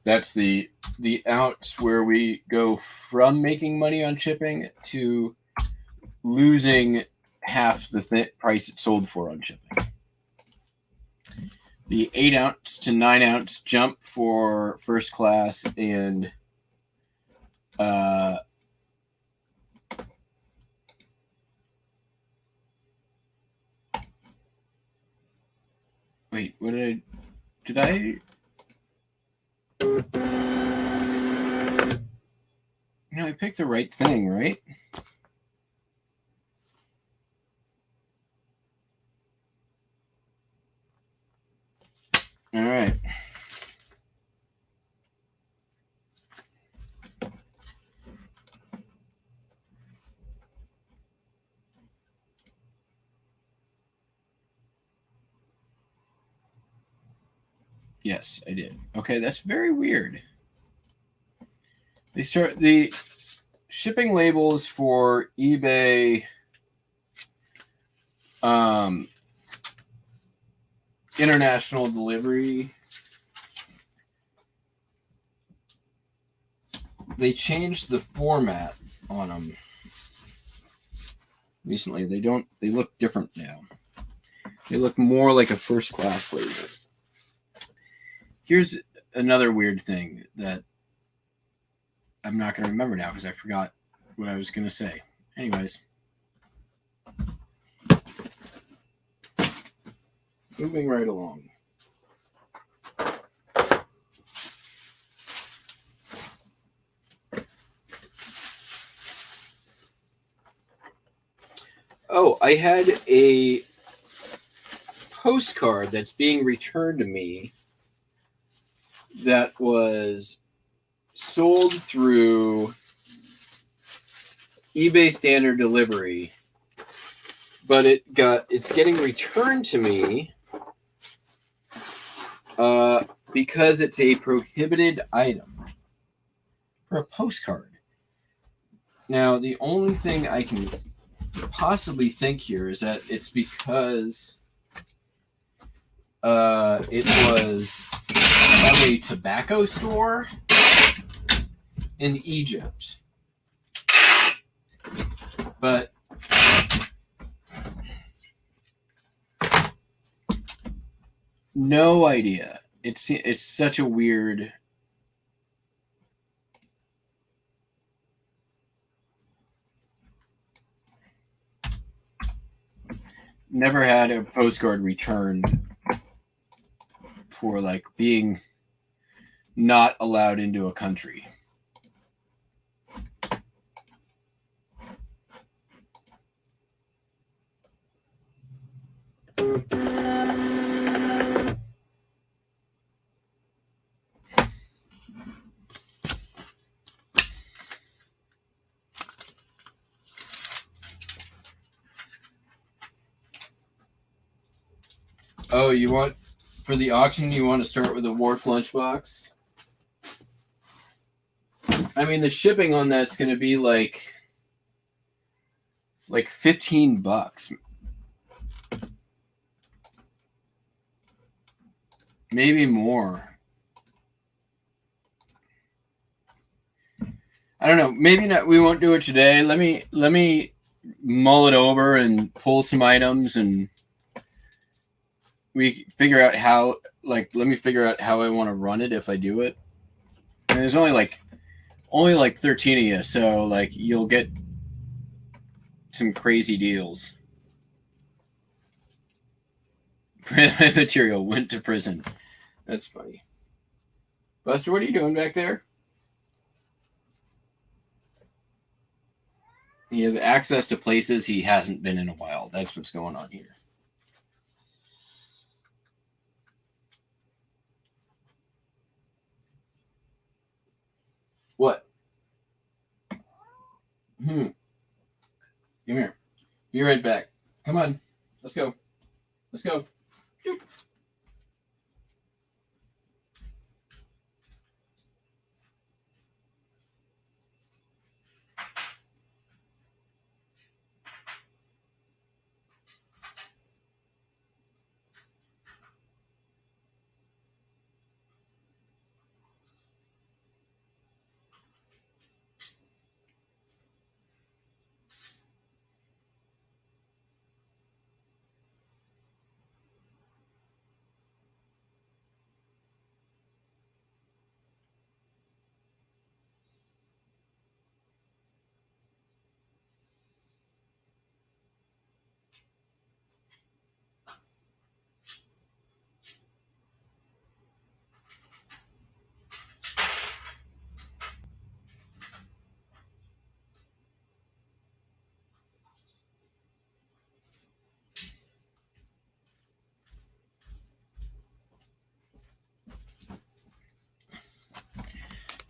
That's the ounce where we go from making money on shipping to losing half the price it sold for on shipping. The 8 ounce to 9 ounce jump for first class and wait, what did I I picked the right thing, right? All right. Yes, I did. Okay, that's very weird. the shipping labels for eBay international delivery, they changed the format on them recently. They look different now. They look more like a first class label. Here's another weird thing that I'm not going to remember now because I forgot what I was going to say. Anyways. Moving right along. Oh, I had a postcard that's being returned to me that was sold through eBay standard delivery, but it's getting returned to me because it's a prohibited item for a postcard. Now, the only thing I can possibly think here is that it's because it was from a tobacco store in Egypt. But no idea. It's such a weird. Never had a postcard returned for like being not allowed into a country. Oh, you want for the auction? You want to start with a Warp lunchbox? I mean, the shipping on that's going to be like $15, maybe more. I don't know. Maybe not. We won't do it today. Let me mull it over and pull some items, and we figure out how. Let me figure out how I want to run it if I do it. And there's only like 13 of you, so like you'll get some crazy deals. Material went to prison. That's funny. Buster, what are you doing back there? He has access to places he hasn't been in a while. That's what's going on here. What? Come here. Be right back. Come on. Let's go. Let's go. Doop.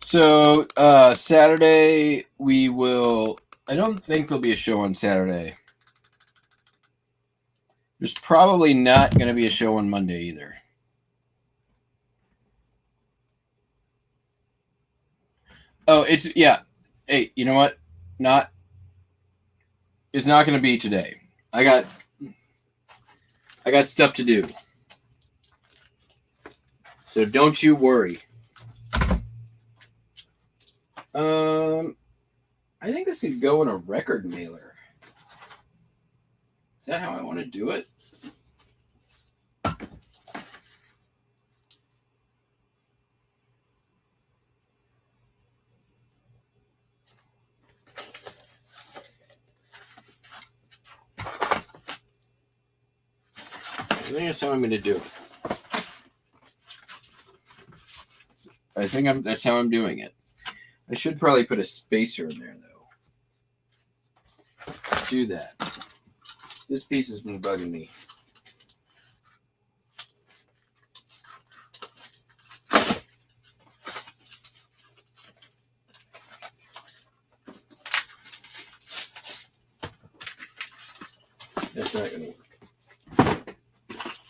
So Saturday we will. I don't think there'll be a show on Saturday. There's probably not going to be a show on Monday either. Oh, it's yeah. Hey, you know what? It's not going to be today. I got stuff to do. So don't you worry. I think this could go in a record mailer. Is that how I want to do it? I think that's how I'm going to do it. I think that's how I'm doing it. I should probably put a spacer in there, though. Do that. This piece has been bugging me. That's not going to work.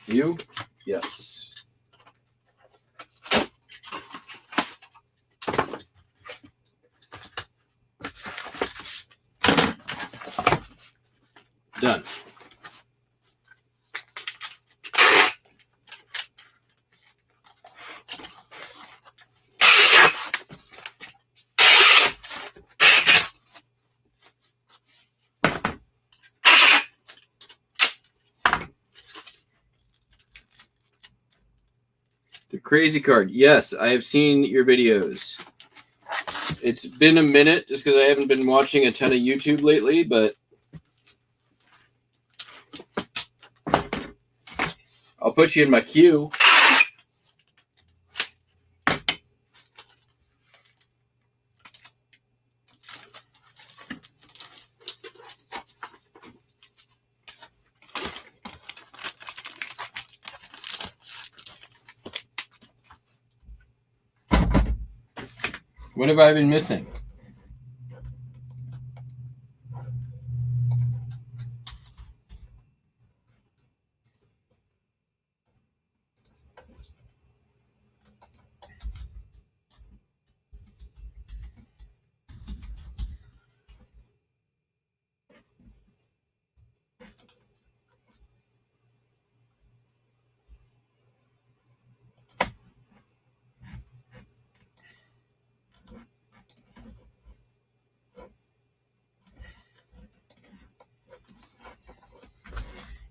You? Yes. Done. The crazy card. Yes, I have seen your videos. It's been a minute just because I haven't been watching a ton of YouTube lately, but I'll put you in my queue. What have I been missing?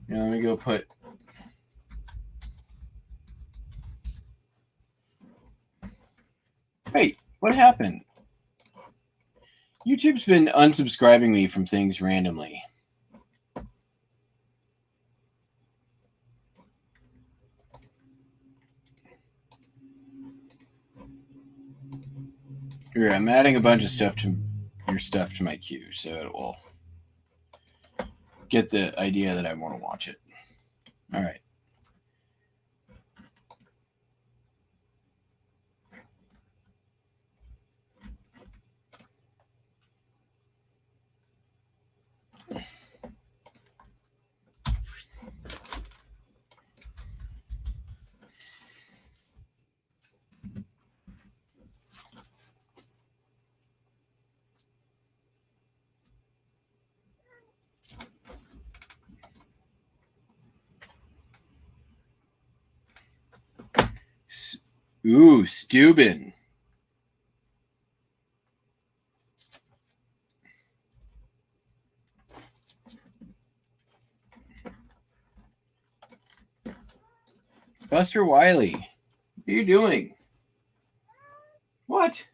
Now let me go put. Wait, what happened? YouTube's been unsubscribing me from things randomly. Here, I'm adding a bunch of stuff to your stuff to my queue, so it will get the idea that I want to watch it. All right. Ooh, Steuben. Buster Wiley. What are you doing? What?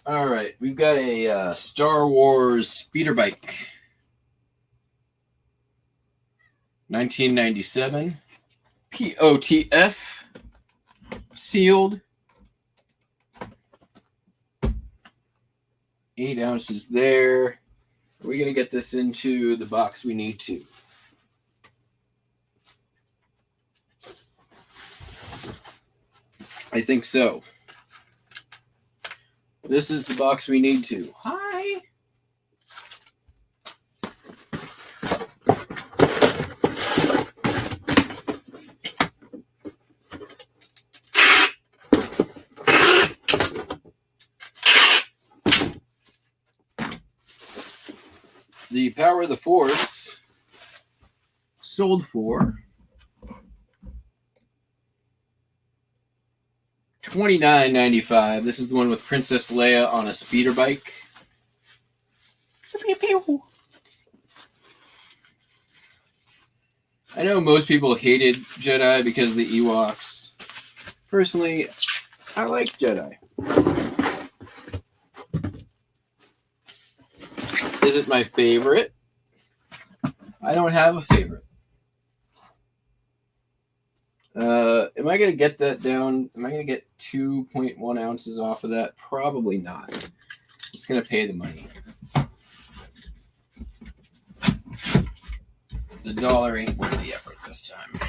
All right, we've got a Star Wars speeder bike. 1997. POTF. Sealed. 8 ounces there. Are we going to get this into the box we need to? I think so. This is the box we need to. Hi. The Power of the Force sold for $29.95. This is the one with Princess Leia on a speeder bike. I know most people hated Jedi because of the Ewoks. Personally, I like Jedi. Is it my favorite? I don't have a favorite. Am I going to get that down? Am I going to get 2.1 ounces off of that? Probably not. I'm just going to pay the money. The dollar ain't worth the effort this time.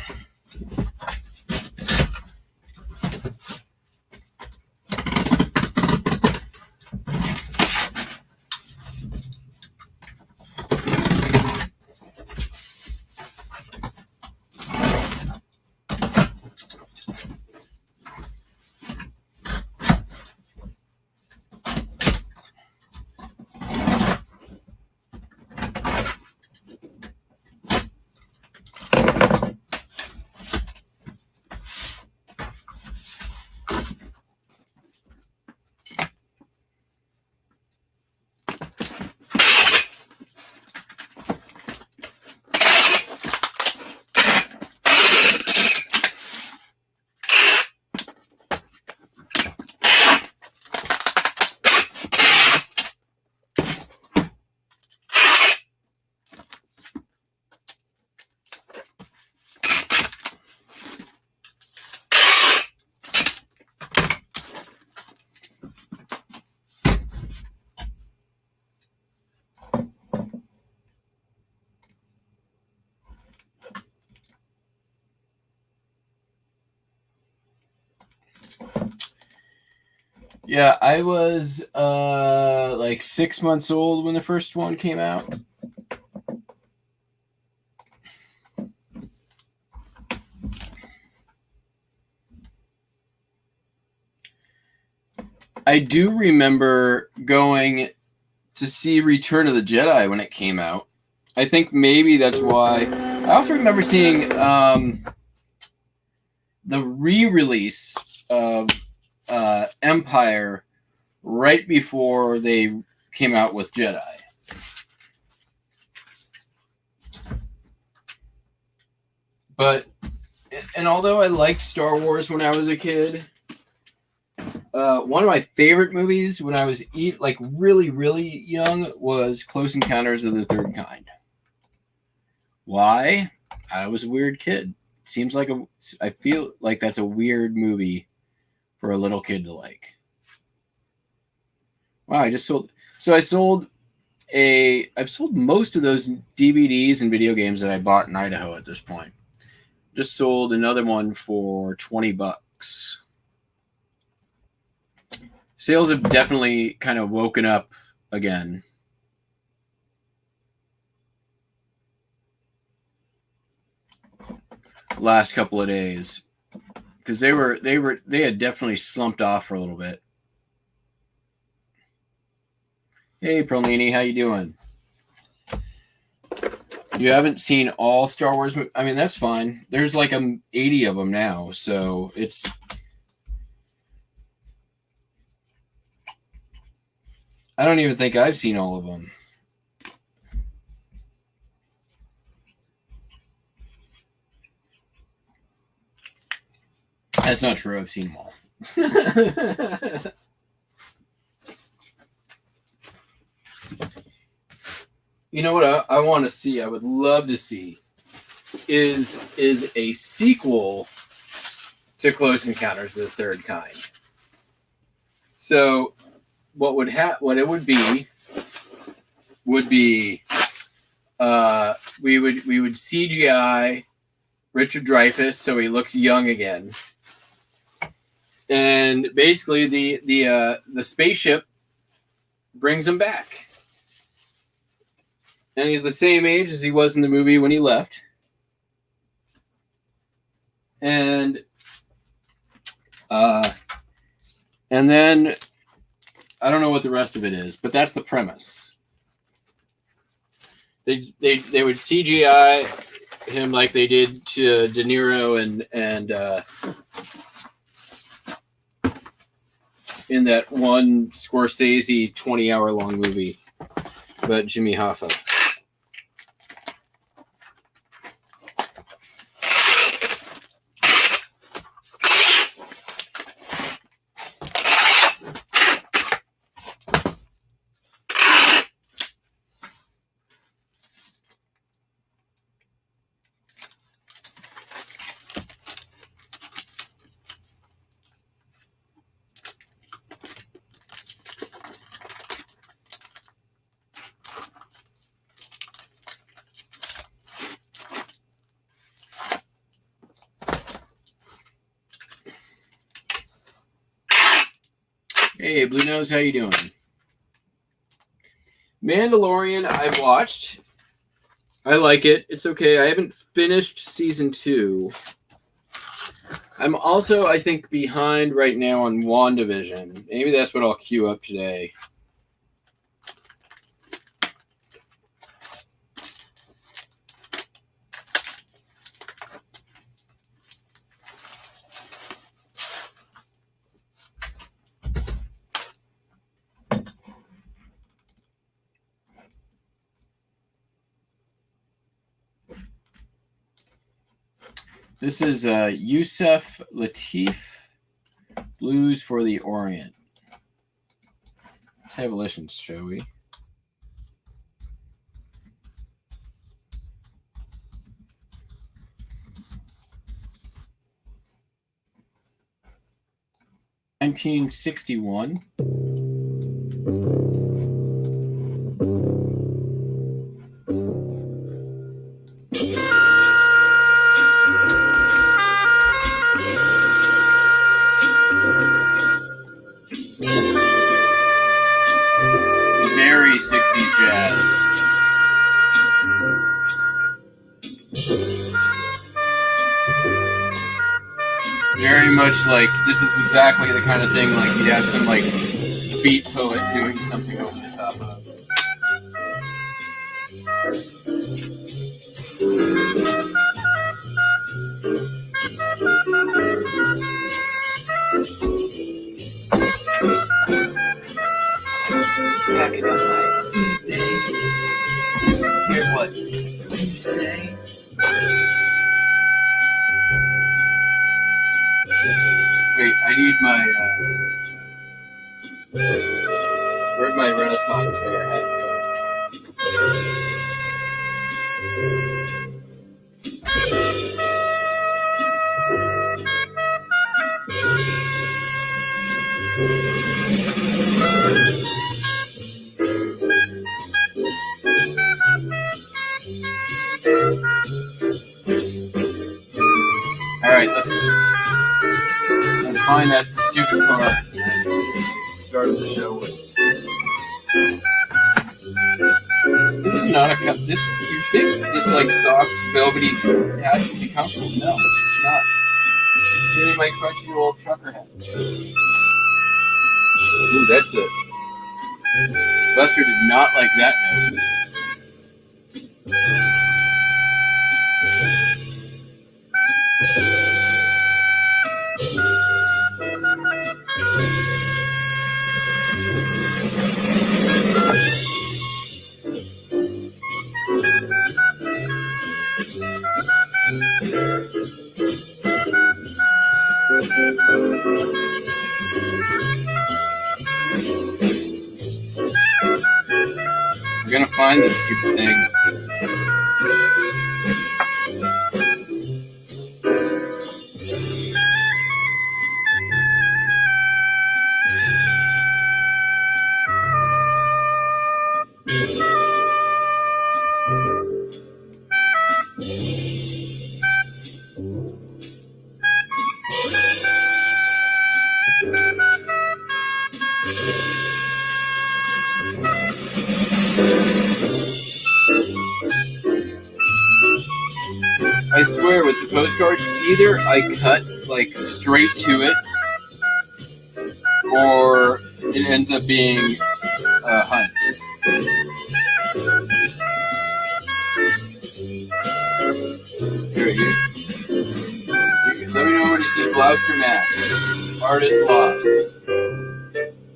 Yeah, I was like 6 months old when the first one came out. I do remember going to see Return of the Jedi when it came out. I think maybe that's why. I also remember seeing the re-release of Empire right before they came out with Jedi. But, and although I liked Star Wars when I was a kid, one of my favorite movies when I was really, really young was Close Encounters of the Third Kind. Why? I was a weird kid. I feel like that's a weird movie for a little kid to like. Wow, I've sold most of those DVDs and video games that I bought in Idaho at this point. Just sold another one for $20. Sales have definitely kind of woken up again. Last couple of days, because they had definitely slumped off for a little bit. Hey, Perlini, how you doing? You haven't seen all Star Wars movies? I mean, that's fine. There's like 80 of them now, so it's. I don't even think I've seen all of them. That's not true. I've seen them all. You know what I want to see? I would love to see is a sequel to Close Encounters of the Third Kind. So, what it would be we would CGI Richard Dreyfuss so he looks young again. and basically the spaceship brings him back, and he's the same age as he was in the movie when he left. And then I don't know what the rest of it is, but that's the premise. They would CGI him like they did to De Niro and in that one Scorsese 20-hour-long movie about Jimmy Hoffa. Hey, Blue Nose, how you doing? Mandalorian, I've watched. I like it. It's okay. I haven't finished season 2. I'm also, I think, behind right now on WandaVision. Maybe that's what I'll queue up today. This is Yusef Lateef, Blues for the Orient. Let's have a listen, shall we? (1961). Very 60s jazz. Very much like, this is exactly the kind of thing like you'd have some like beat poet doing something over the top of. Back it up like eBay. Hear what we say. Wait, I need my where'd my Renaissance fair hat go? Alright, let's find that stupid card that started the show with. This is not a cup. This, you'd think this like soft, velvety hat would be comfortable. No, it's not. Give me my crunchy old trucker hat. Ooh, that's it. Buster did not like that note. We're gonna find this stupid thing. swear with the postcards, either I cut like straight to it, or it ends up being a hunt. Here we go. Let me know when you see Gloucester, Mass. Artist lost.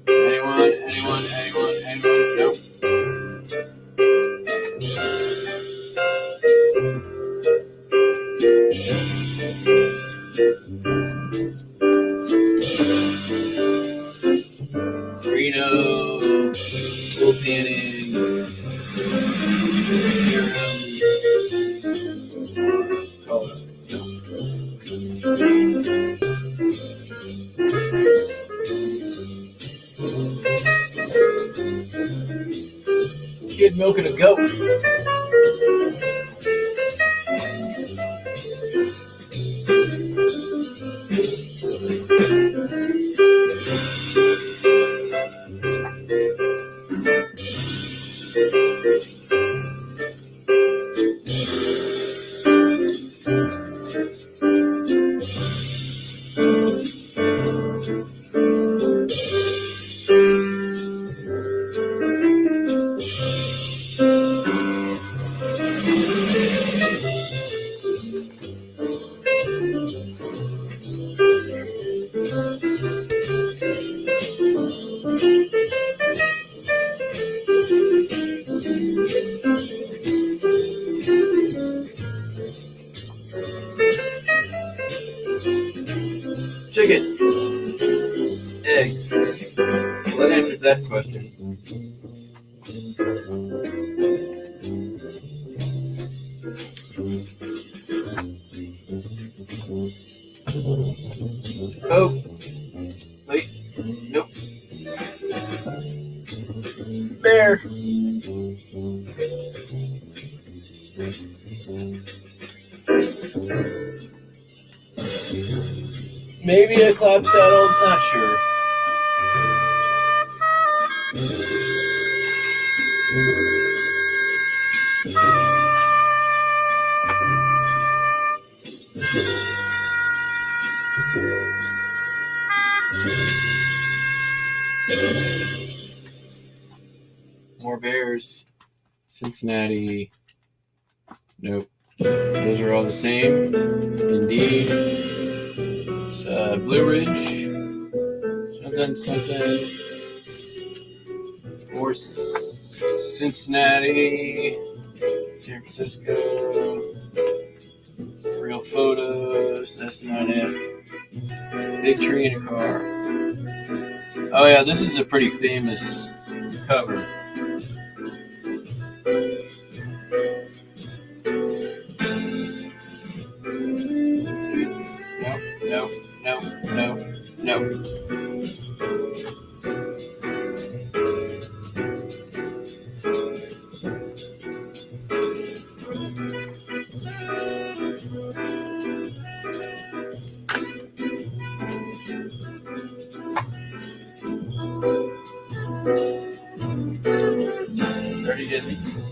Anyone? Nope. Reno, Little Panning, Kid milking a goat. Chicken. Eggs. Well, that answers that question. Oh. Wait. Nope. Bear. Maybe a club saddle. Not sure. More bears. Cincinnati. Nope. Those are all the same. Indeed. It's, Blue Ridge. Something. Or Cincinnati. San Francisco. Real photos. That's not it. Big tree in a car. Oh yeah, this is a pretty famous cover. No. Already did these.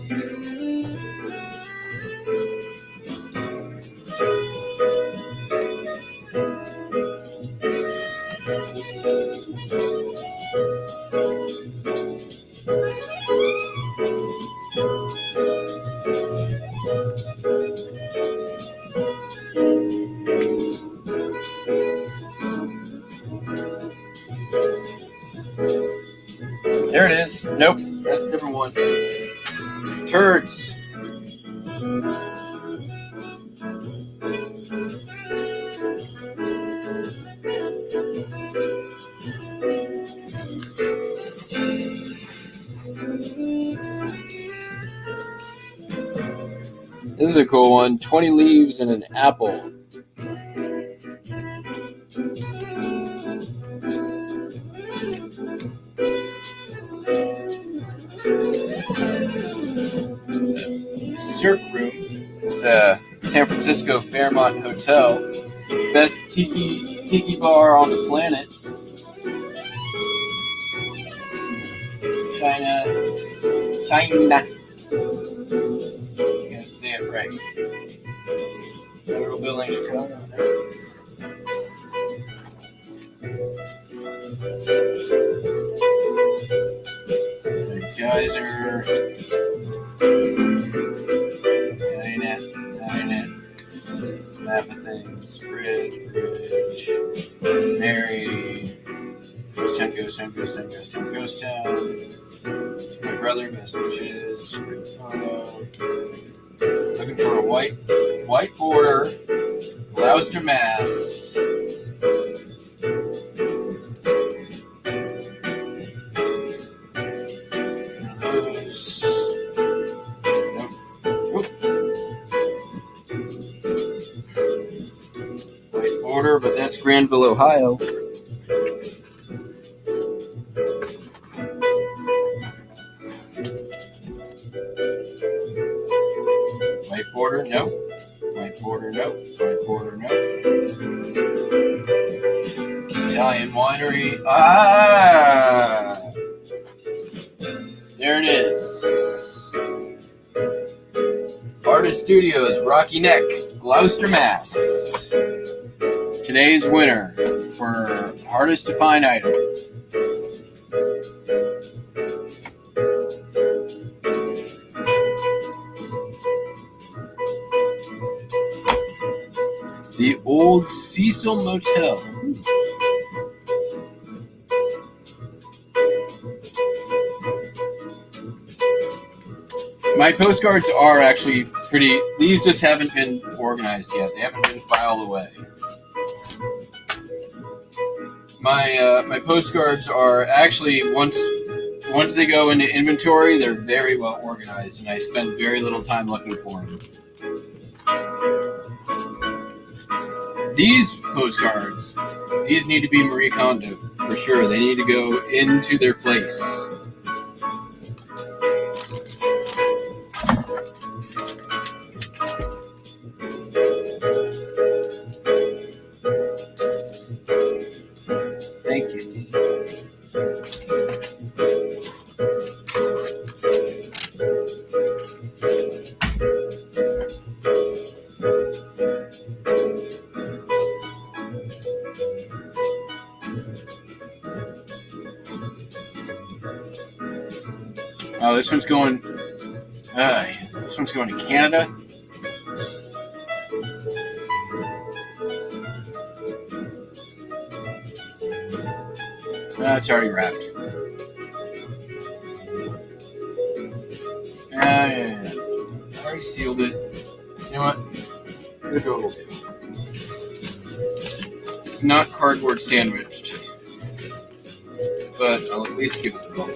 There it is. Nope, that's a different one. Turds. This is a cool one. 20 leaves and an apple. It's a Cirque room. It's a San Francisco Fairmont Hotel. Best tiki bar on the planet. China. You gotta say it right. Federal building, Chicago. Geyser. Internet. Map of things. Bridge. Mary. Ghost town. It's my brother, best wishes. Great photo. Looking for a white border. Gloucester, Mass. Those. Nope. White border, but that's Granville, Ohio. White border, no. White border, no. White border, no. Italian winery. Ah! There it is. Artist Studios, Rocky Neck, Gloucester, Mass. Today's winner for hardest to find item. The Old Cecil Motel. My postcards are actually pretty. These just haven't been organized yet. They haven't been filed away. My postcards are actually once they go into inventory, they're very well organized, and I spend very little time looking for them. These postcards, these need to be Marie Kondo for sure. They need to go into their place. Thank you. Oh, this one's going. This one's going to Canada. It's already wrapped. Yeah. I already sealed it. You know what? Here's what we'll do. It's not cardboard sandwiched, but I'll at least give it a go.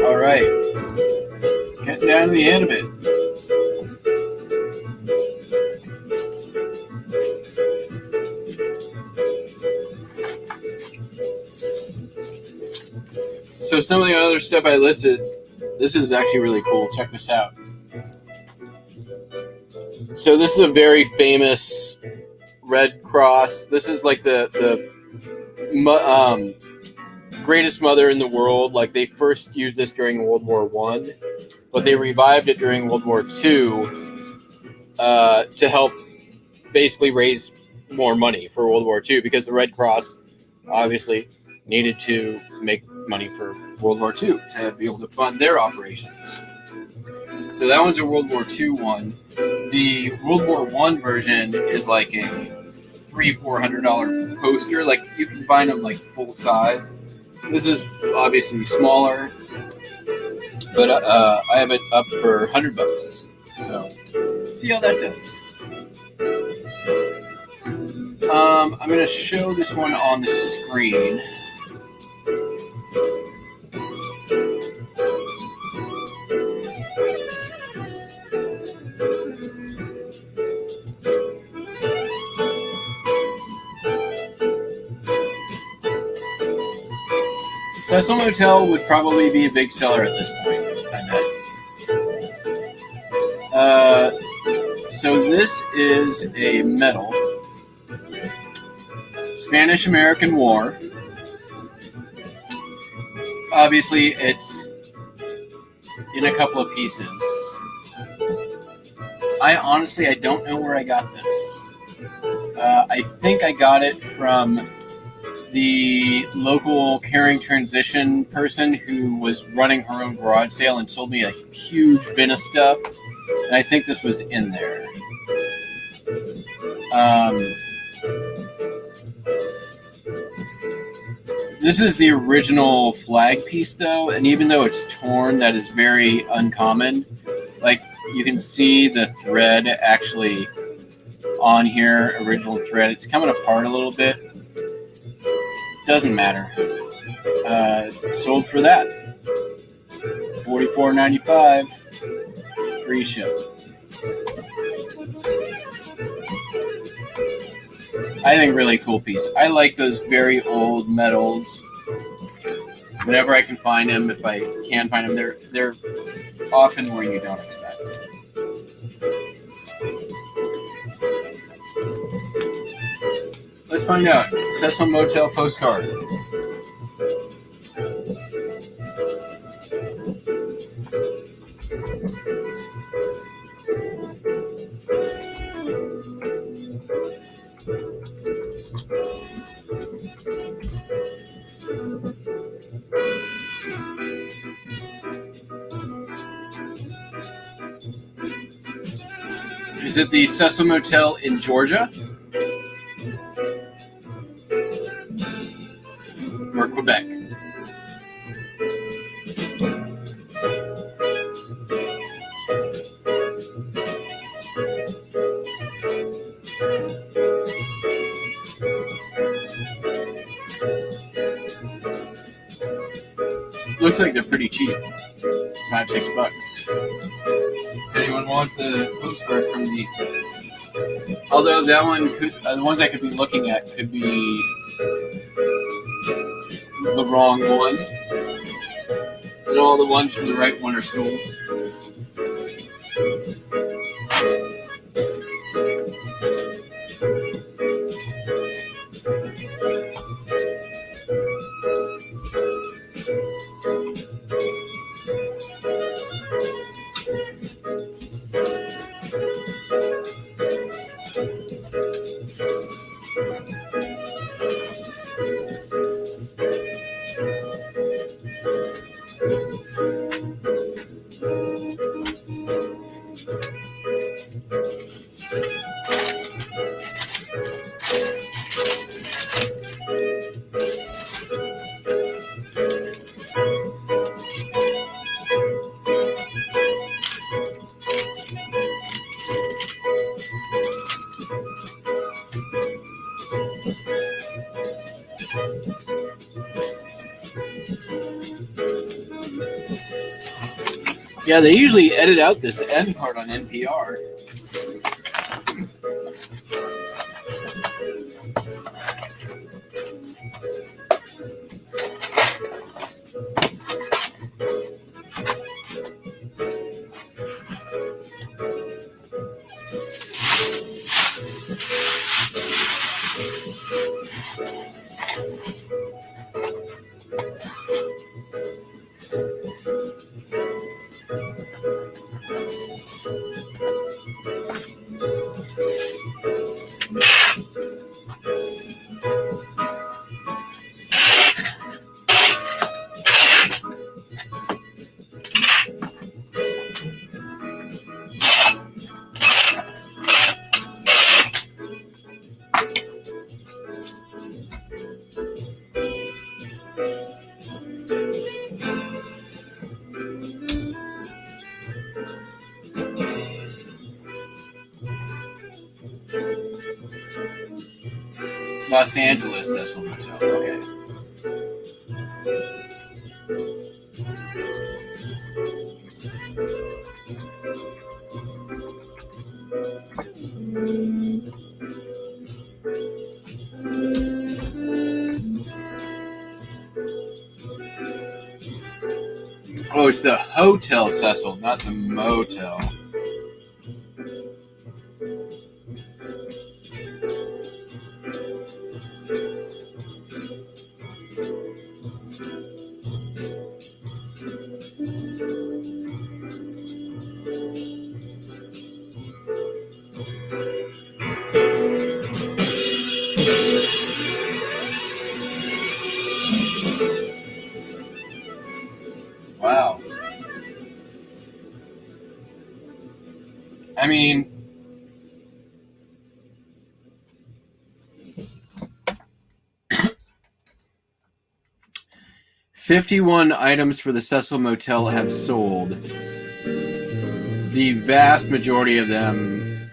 All right, getting down to the end of it. So some of the other stuff I listed, this is actually really cool. Check this out. So this is a very famous Red Cross. This is like the greatest mother in the world. Like they first used this during World War I, but they revived it during World War II to help basically raise more money for World War II because the Red Cross obviously needed to make money for World War II to be able to fund their operations. So that one's a World War II one. The World War I version is like a $300-400 poster. Like you can find them like full size. This is obviously smaller, but I have it up for $100. So see how that does. I'm going to show this one on the screen. Cecil Motel would probably be a big seller at this point, I bet. So this is a medal. Spanish-American War. Obviously, it's in a couple of pieces. I don't know where I got this. I think I got it from the local caring transition person who was running her own garage sale and sold me a huge bin of stuff. And I think this was in there. This is the original flag piece, though, and even though it's torn, that is very uncommon. Like, you can see the thread actually on here, original thread. It's coming apart a little bit. Doesn't matter. Sold for that. $44.95. Free ship. I think really cool piece. I like those very old medals. Whenever I can find them, if I can find them, they're often where you don't expect. Let's find out. Cecil Motel postcard. Is it the Cecil Motel in Georgia? Or Quebec? Looks like they're pretty cheap. $5-6. If anyone wants a postcard from the... Although that one could... the ones I could be looking at could be the wrong one. And all the ones from the right one are sold. Yeah, they usually edit out this end part on NPR. Los Angeles Cecil Motel. Okay. Oh, it's the Hotel Cecil, not the motel. Wow. I mean, "51 items for the Cecil Motel have sold. The vast majority of them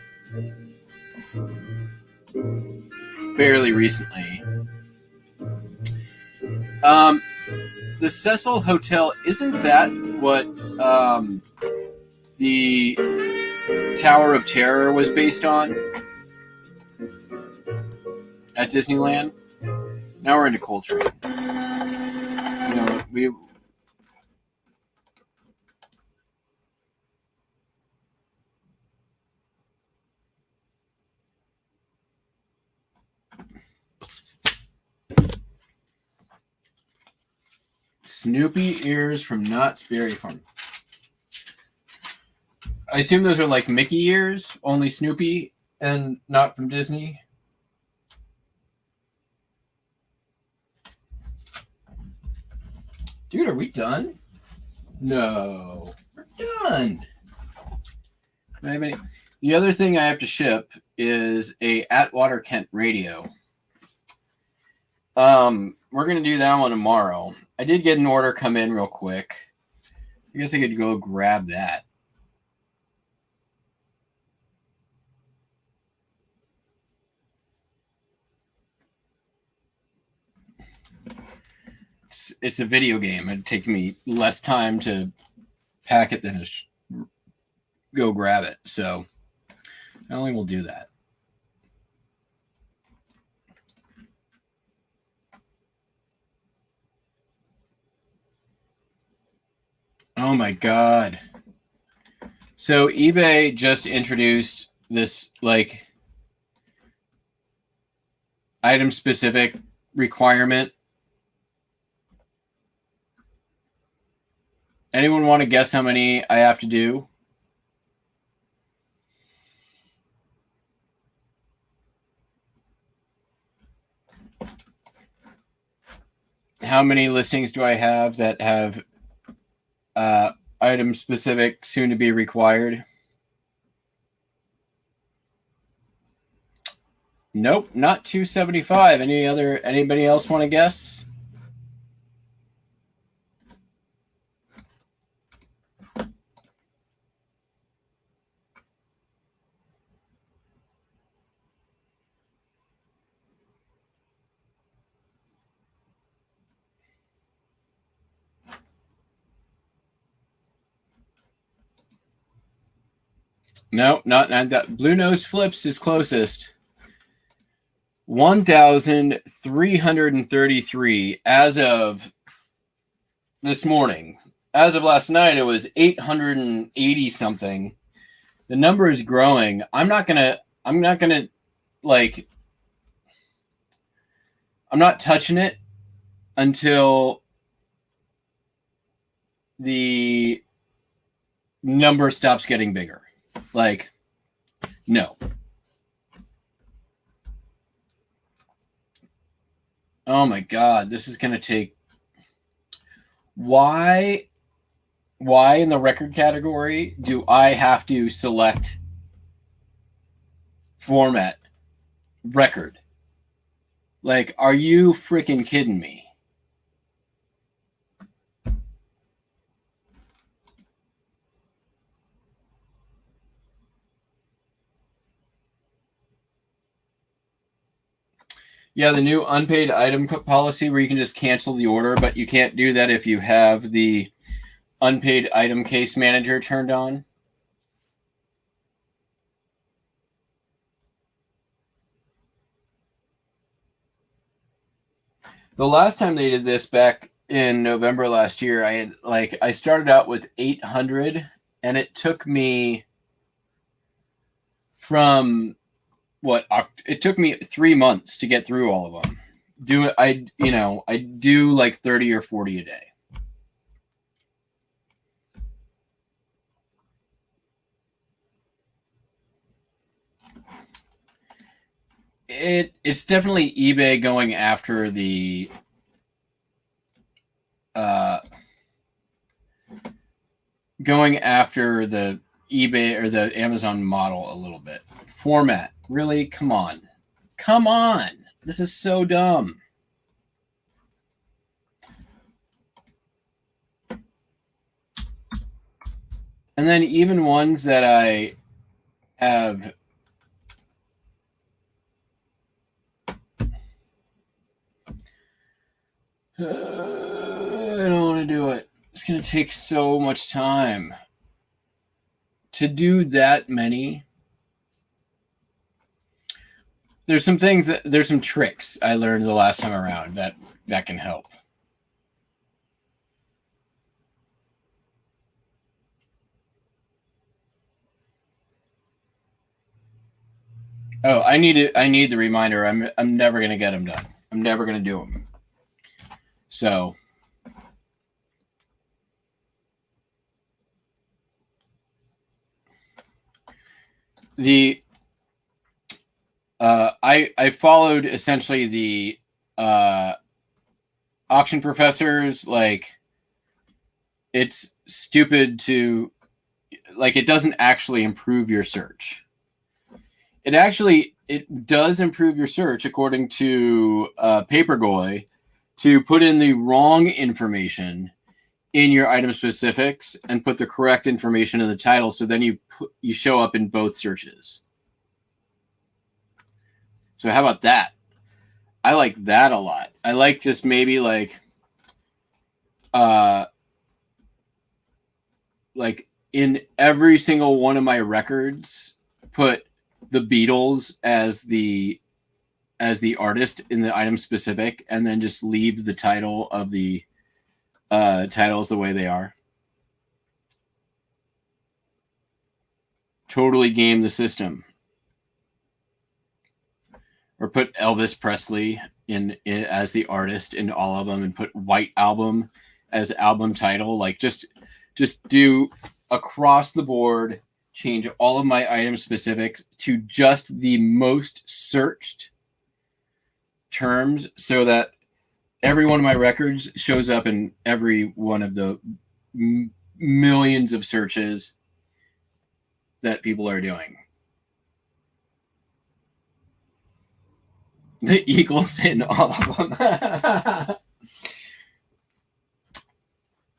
fairly recently. The Cecil Hotel, isn't that what the Tower of Terror was based on at Disneyland? Now we're into Coltrane. You know, we Snoopy ears from Knott's Berry Farm. I assume those are like Mickey ears, only Snoopy and not from Disney. Dude, are we done? No, we're done. The other thing I have to ship is a Atwater Kent radio. We're gonna do that one tomorrow. I did get an order come in real quick. I guess I could go grab that. It's a video game. It'd take me less time to pack it than go grab it. So I only will do that. Oh my God. So eBay just introduced this like item specific requirement. Anyone want to guess how many I have to do? How many listings do I have that have item specific soon to be required? Nope, not 275. Anybody else want to guess? No, not that. Blue Nose Flips is closest. 1,333 as of this morning. As of last night, it was 880 something. The number is growing. I'm not touching it until the number stops getting bigger. Like, no. Oh my God, this is going to take... Why in the record category do I have to select format record? Like, are you freaking kidding me? Yeah, the new unpaid item policy where you can just cancel the order, but you can't do that if you have the unpaid item case manager turned on. The last time they did this back in November last year, I started out with 800, and it took me it took me 3 months to get through all of them. I do like 30 or 40 a day. It's definitely eBay going after the eBay or the Amazon model a little bit. Format, really? Come on. This is so dumb. And then even ones that I have I don't want to do it. It's going to take so much time to do that many. There's some tricks I learned the last time around that can help. Oh, I need the reminder. I'm never going to get them done. I'm never going to do them. So I followed essentially the auction professors. Like, it's stupid to, like, it doesn't actually improve your search. It does improve your search according to Papergoy, to put in the wrong information in your item specifics and put the correct information in the title, so then you show up in both searches. So how about that? I like that a lot. I like just maybe like in every single one of my records, put the Beatles as the artist in the item specific, and then just leave the title of the titles the way they are. Totally game the system. Or put Elvis Presley in as the artist in all of them, and put White Album as album title. Like, just do across the board, change all of my item specifics to just the most searched terms, so that every one of my records shows up in every one of the millions of searches that people are doing. The Eagles in all of them.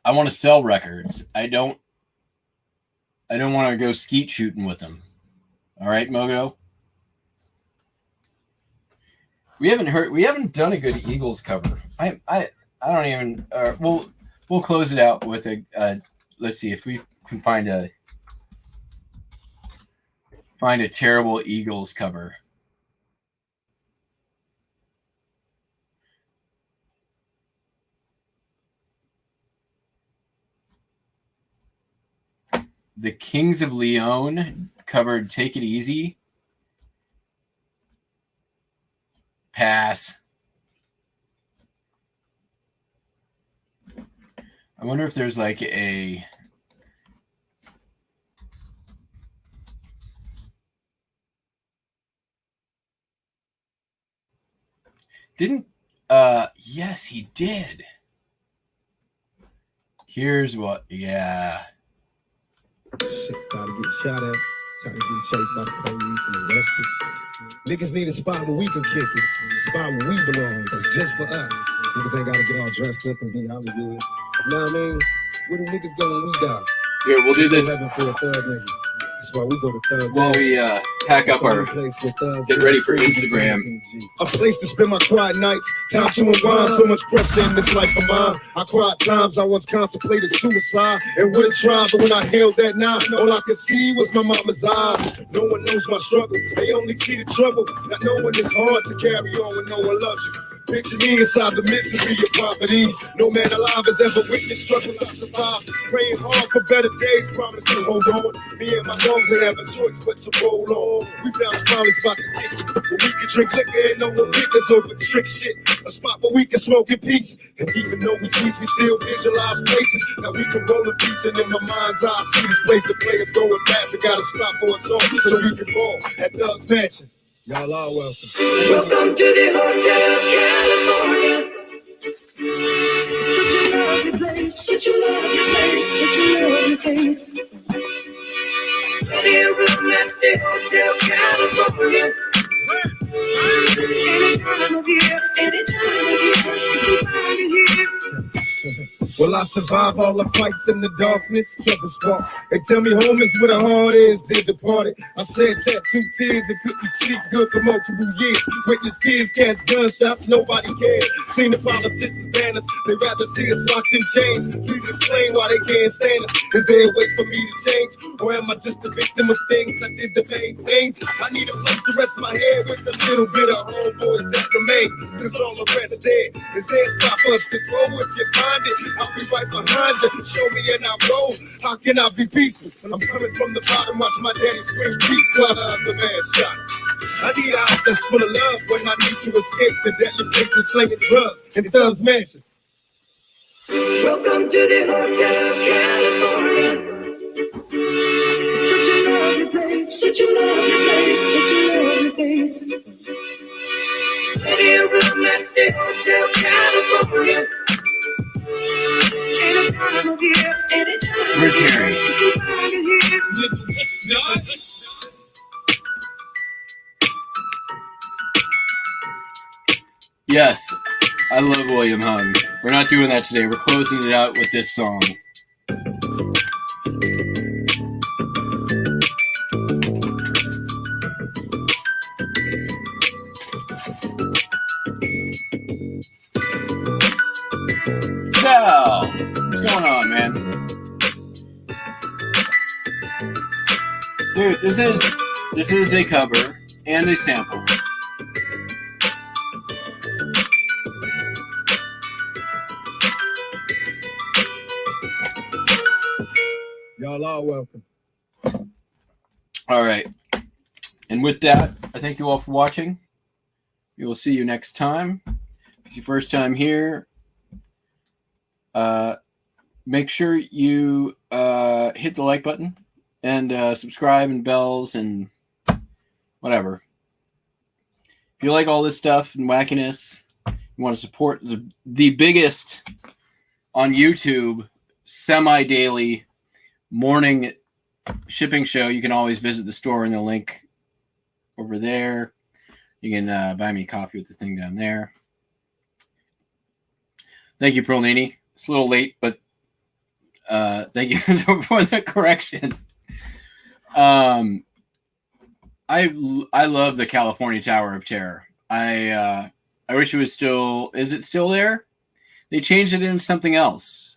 I want to sell records. I don't want to go skeet shooting with them. All right, Mogo. We haven't done a good Eagles cover. I don't even. We'll close it out with a. Let's see if we can find a terrible Eagles cover. The Kings of Leon covered "Take It Easy." Pass. I wonder if there's like a. Yes, he did. Here's what, yeah. Shit, trying to get shot at, trying to get chased by the police and arrested. Niggas need a spot where we can kick it, a spot where we belong, it's just for us. Niggas ain't gotta get all dressed up and be Hollywood. You know what I mean? Where do niggas go when we die? Here, we'll do this. For a thug nigga. That's why we go to thug. While we pack up our, get ready for Instagram. A place to spend my quiet nights, time to unwind. So much pressure in this life of mine. I cried times I once contemplated suicide and wouldn't try, but when I held that knife, all I could see was my mama's eyes. No one knows my struggle, they only see the trouble. Not knowing it's hard to carry on when no one loves you. Picture me inside the misery of poverty. No man alive has ever witnessed struggle I survived. Praying hard for better days, promise to hold on. Me and my dogs ain't have a choice but to roll on. We found a smiley spot to kick, where we can drink liquor and no one pick us over trick shit. A spot where we can smoke in peace. And even though we cheats, we still visualize places that we can roll a piece. And in my mind's eye, I see this place the players going fast. And got a spot for us all so we can ball at Doug's Mansion. Y'all are welcome. Welcome to the Hotel California. Such a lovely place, such a lovely place, such a lovely place. Dear room at the Hotel California. Any time of year, any time of year, you can find it here. Will I survive all the fights in the darkness? Trouble spark. They tell me home is where the heart is, they departed. I said tattoo tears and couldn't sleep good for multiple years. Witness kids catch gunshots, nobody cares. Seen the politicians ban us, they rather see us locked in chains. Please explain why they can't stand us. Is there a way for me to change? Or am I just a victim of things I did to maintain? I need a place to rest my head with a little bit of homeboys that remain. Cause all the rest dead. Is there a spot for us to go if you find it? I'll be right behind you. Show me and I'll go. How can I be peaceful? I'm coming from the bottom, watch my daddy scream peace while the other man shot. I need a house that's full of love when I need to escape the deadly place of slinging drugs in Doug's Mansion. Welcome to the Hotel California. Such a lovely place, such a lovely place, such a lovely place. Dear room at the Hotel California. Any time of year, any time. Where's Harry? You can find it here. Yes, I love William Hung. We're not doing that today. We're closing it out with this song. So, what's going on, man? Dude, this is a cover and a sample. Y'all are welcome. All right. And with that, I thank you all for watching. We will see you next time. If it's your first time here, make sure you hit the like button and subscribe and bells and whatever. If you like all this stuff and wackiness, you want to support the biggest on YouTube semi-daily morning shipping show, you can always visit the store in the link over there. You can buy me a coffee with the thing down there. Thank you, Perlini. It's a little late, but thank you for the correction. I love the California Tower of Terror. I wish it was still. Is it still there? They changed it into something else.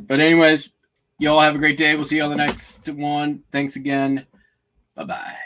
But anyways, y'all have a great day. We'll see you on the next one. Thanks again. Bye-bye.